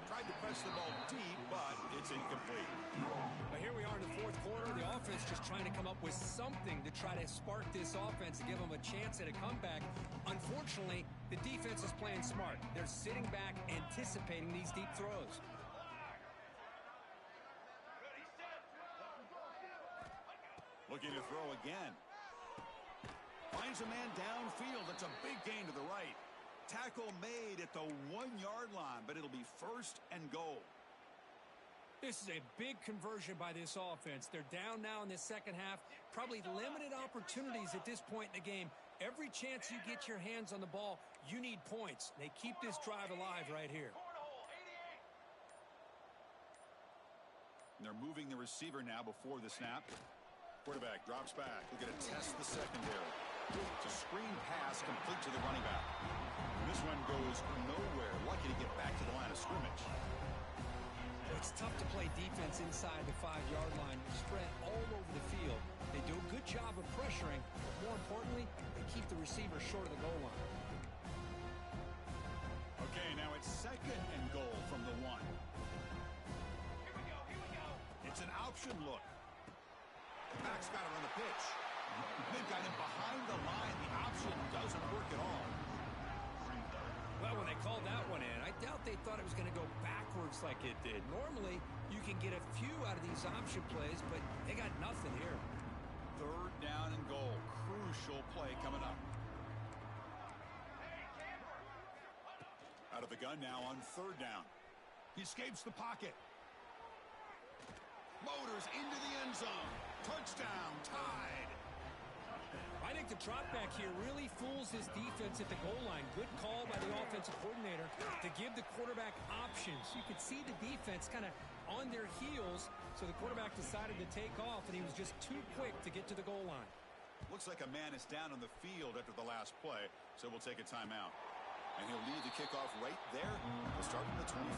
Tried to press the ball deep, but it's incomplete. But here we are in the fourth quarter. The offense just trying to come up with something to try to spark this offense and give them a chance at a comeback. Unfortunately, the defense is playing smart. They're sitting back, anticipating these deep throws. Looking to throw again. Finds a man downfield. It's a big gain to the right. Tackle made at the 1-yard line, but it'll be first and goal. This is a big conversion by this offense. They're down now in the second half. Probably limited opportunities at this point in the game. Every chance you get your hands on the ball, you need points. They keep this drive alive right here. And they're moving the receiver now before the snap. Quarterback drops back. We're going to test the secondary. It's a screen pass complete to the running back. And this one goes nowhere. Lucky to get back to the line of scrimmage. It's tough to play defense inside the 5-yard line. Spread all over the field. They do a good job of pressuring, but more importantly, they keep the receiver short of the goal line. Okay, now it's second and goal from the 1. Here we go. It's an option look. The back's got it on the pitch. They've got him behind the line. The option doesn't work at all. Well, when they called that one in, I doubt they thought it was going to go backwards like it did. Normally, You can get a few out of these option plays, but they got nothing here. Third down and goal. Crucial play coming up. Out of the gun now on third down. He escapes the pocket. Motors into the end zone. Touchdown, tied. I think the drop back here really fools this defense at the goal line. Good call by the offensive coordinator to give the quarterback options. You could see the defense kind of on their heels, so the quarterback decided to take off, and he was just too quick to get to the goal line. Looks like a man is down on the field after the last play, so we'll take a timeout. And he'll lead the kickoff right there. We'll start from the 25.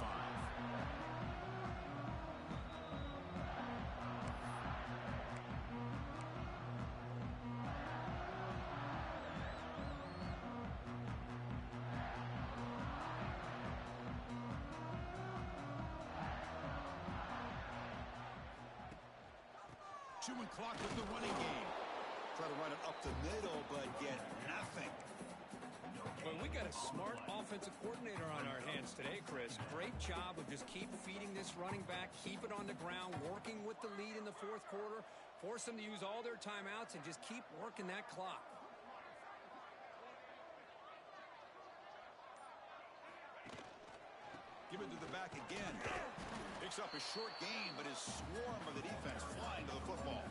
Two-man clock with the running game. Try to run it up the middle, but get nothing. Well, we got a smart offensive coordinator on our hands today, Chris. Great job of just keep feeding this running back, keep it on the ground, working with the lead in the fourth quarter, force them to use all their timeouts, and just keep working that clock. Give it to the back again. Picks up a short gain, but his swarm of the defense flying to the football.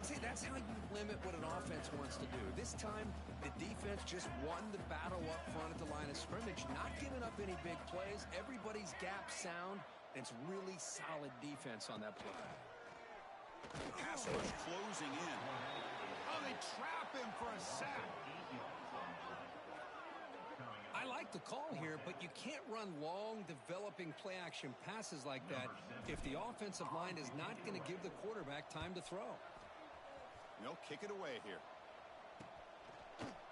See, that's how you limit what an offense wants to do. This time, the defense just won the battle up front at the line of scrimmage, not giving up any big plays. Everybody's gap sound, and it's really solid defense on that play. Pass rush closing in. Oh, they trap him for a sack. I like the call here, but you can't run long, developing play-action passes like that if the offensive line is not going to give the quarterback time to throw. They'll kick it away here.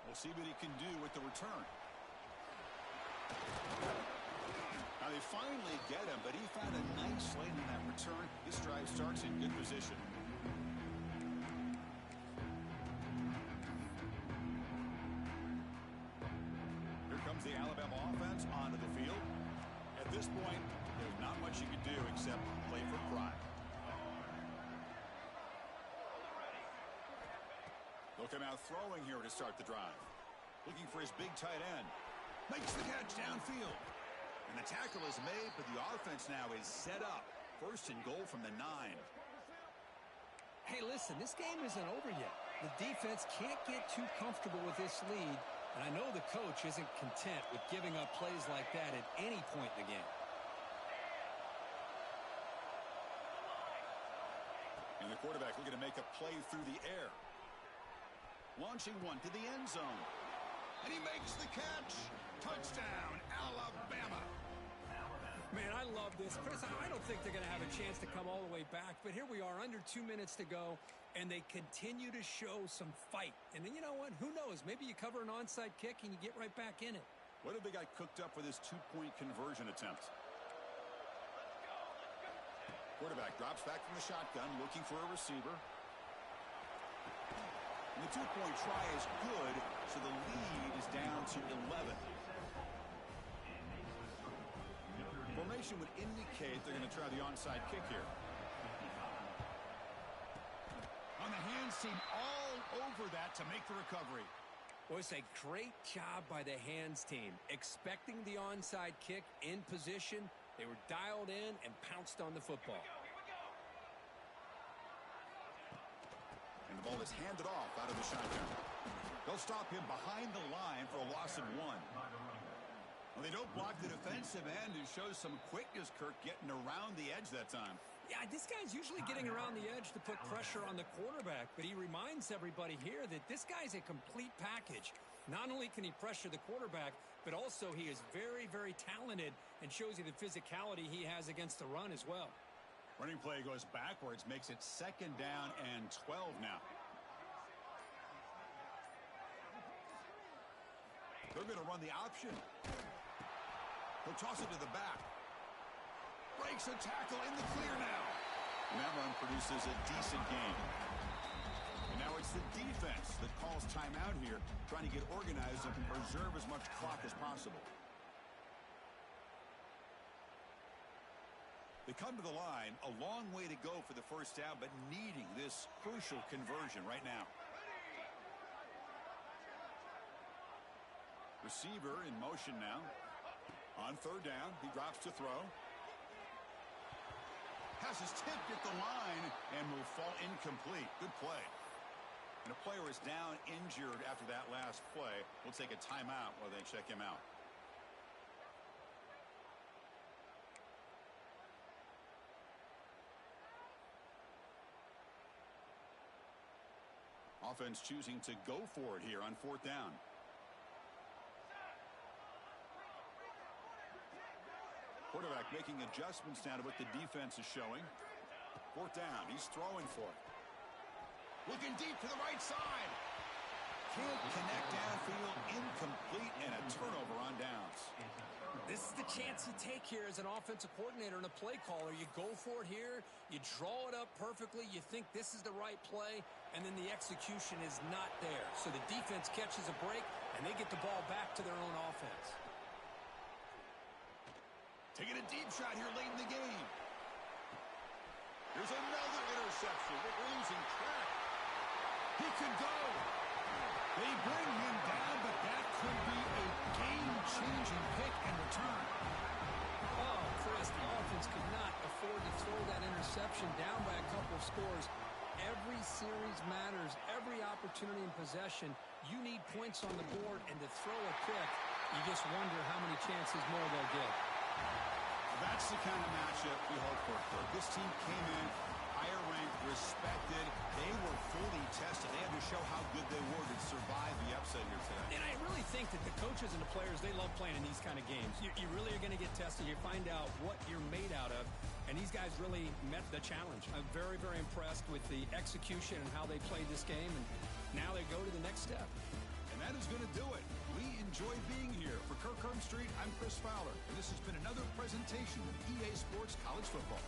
We'll see what he can do with the return. Now they finally get him, but he found a nice lane in that return. This drive starts in good position. Here comes the Alabama offense onto the field. At this point, there's not much you can do except play for pride. They'll come out throwing here to start the drive. Looking for his big tight end. Makes the catch downfield. And the tackle is made, but the offense now is set up. First and goal from the 9. Hey, listen, this game isn't over yet. The defense can't get too comfortable with this lead, and I know the coach isn't content with giving up plays like that at any point in the game. And the quarterback looking to make a play through the air. Launching one to the end zone. And he makes the catch. Touchdown, Alabama. Man, I love this. Chris, I don't think they're going to have a chance to come all the way back, but here we are, under 2 minutes to go, and they continue to show some fight. And then you know what? Who knows? Maybe you cover an onside kick and you get right back in it. What have they got cooked up for this two-point conversion attempt? Quarterback drops back from the shotgun, looking for a receiver. And the two-point try is good, so the lead is down to 11. Formation would indicate they're going to try the onside kick here. On the hands team all over that to make the recovery. Well, it's a great job by the hands team. Expecting the onside kick in position, they were dialed in and pounced on the football. And the ball is handed off out of the shotgun. They'll stop him behind the line for a loss of 1. Well, they don't block the defensive end, and shows some quickness, Kirk, getting around the edge that time. Yeah, this guy's usually getting around the edge to put pressure on the quarterback, but he reminds everybody here that this guy's a complete package. Not only can he pressure the quarterback, but also he is very, very talented and shows you the physicality he has against the run as well. Running play goes backwards, makes it second down and 12 now. They're going to run the option. He'll toss it to the back. Breaks a tackle in the clear now. And that run produces a decent gain. And now it's the defense that calls timeout here, trying to get organized and preserve as much clock as possible. They come to the line, a long way to go for the first down, but needing this crucial conversion right now. Receiver in motion now. On third down, he drops to throw. Has his tipped at the line and will fall incomplete. Good play. And a player is down injured after that last play. We'll take a timeout while they check him out. Offense choosing to go for it here on fourth down. Quarterback making adjustments now to what the defense is showing. Fourth down. He's throwing for it. Looking deep to the right side. Can't connect downfield. Incomplete and a turnover on downs. This is the chance you take here as an offensive coordinator and a play caller. You go for it here. You draw it up perfectly. You think this is the right play, and then the execution is not there. So the defense catches a break, and they get the ball back to their own offense. Taking a deep shot here late in the game. There's another interception. We're losing track. He could go. They bring him down, but that could be a game-changing pick and return. Oh, Chris, the offense could not afford to throw that interception down by a couple of scores. Every series matters. Every opportunity in possession, you need points on the board, and to throw a pick, you just wonder how many chances more they'll get. That's the kind of matchup we hope for. This team came in higher ranked, respected. They were fully tested. They had to show how good they were to survive the upset here today. And I really think that the coaches and the players, they love playing in these kind of games. You really are going to get tested. You find out what you're made out of. And these guys really met the challenge. I'm very, very impressed with the execution and how they played this game. And now they go to the next step. And that is going to do it. We enjoy being here. For Kirk Street, I'm Chris Fowler. And this has been another presentation of EA Sports College Football.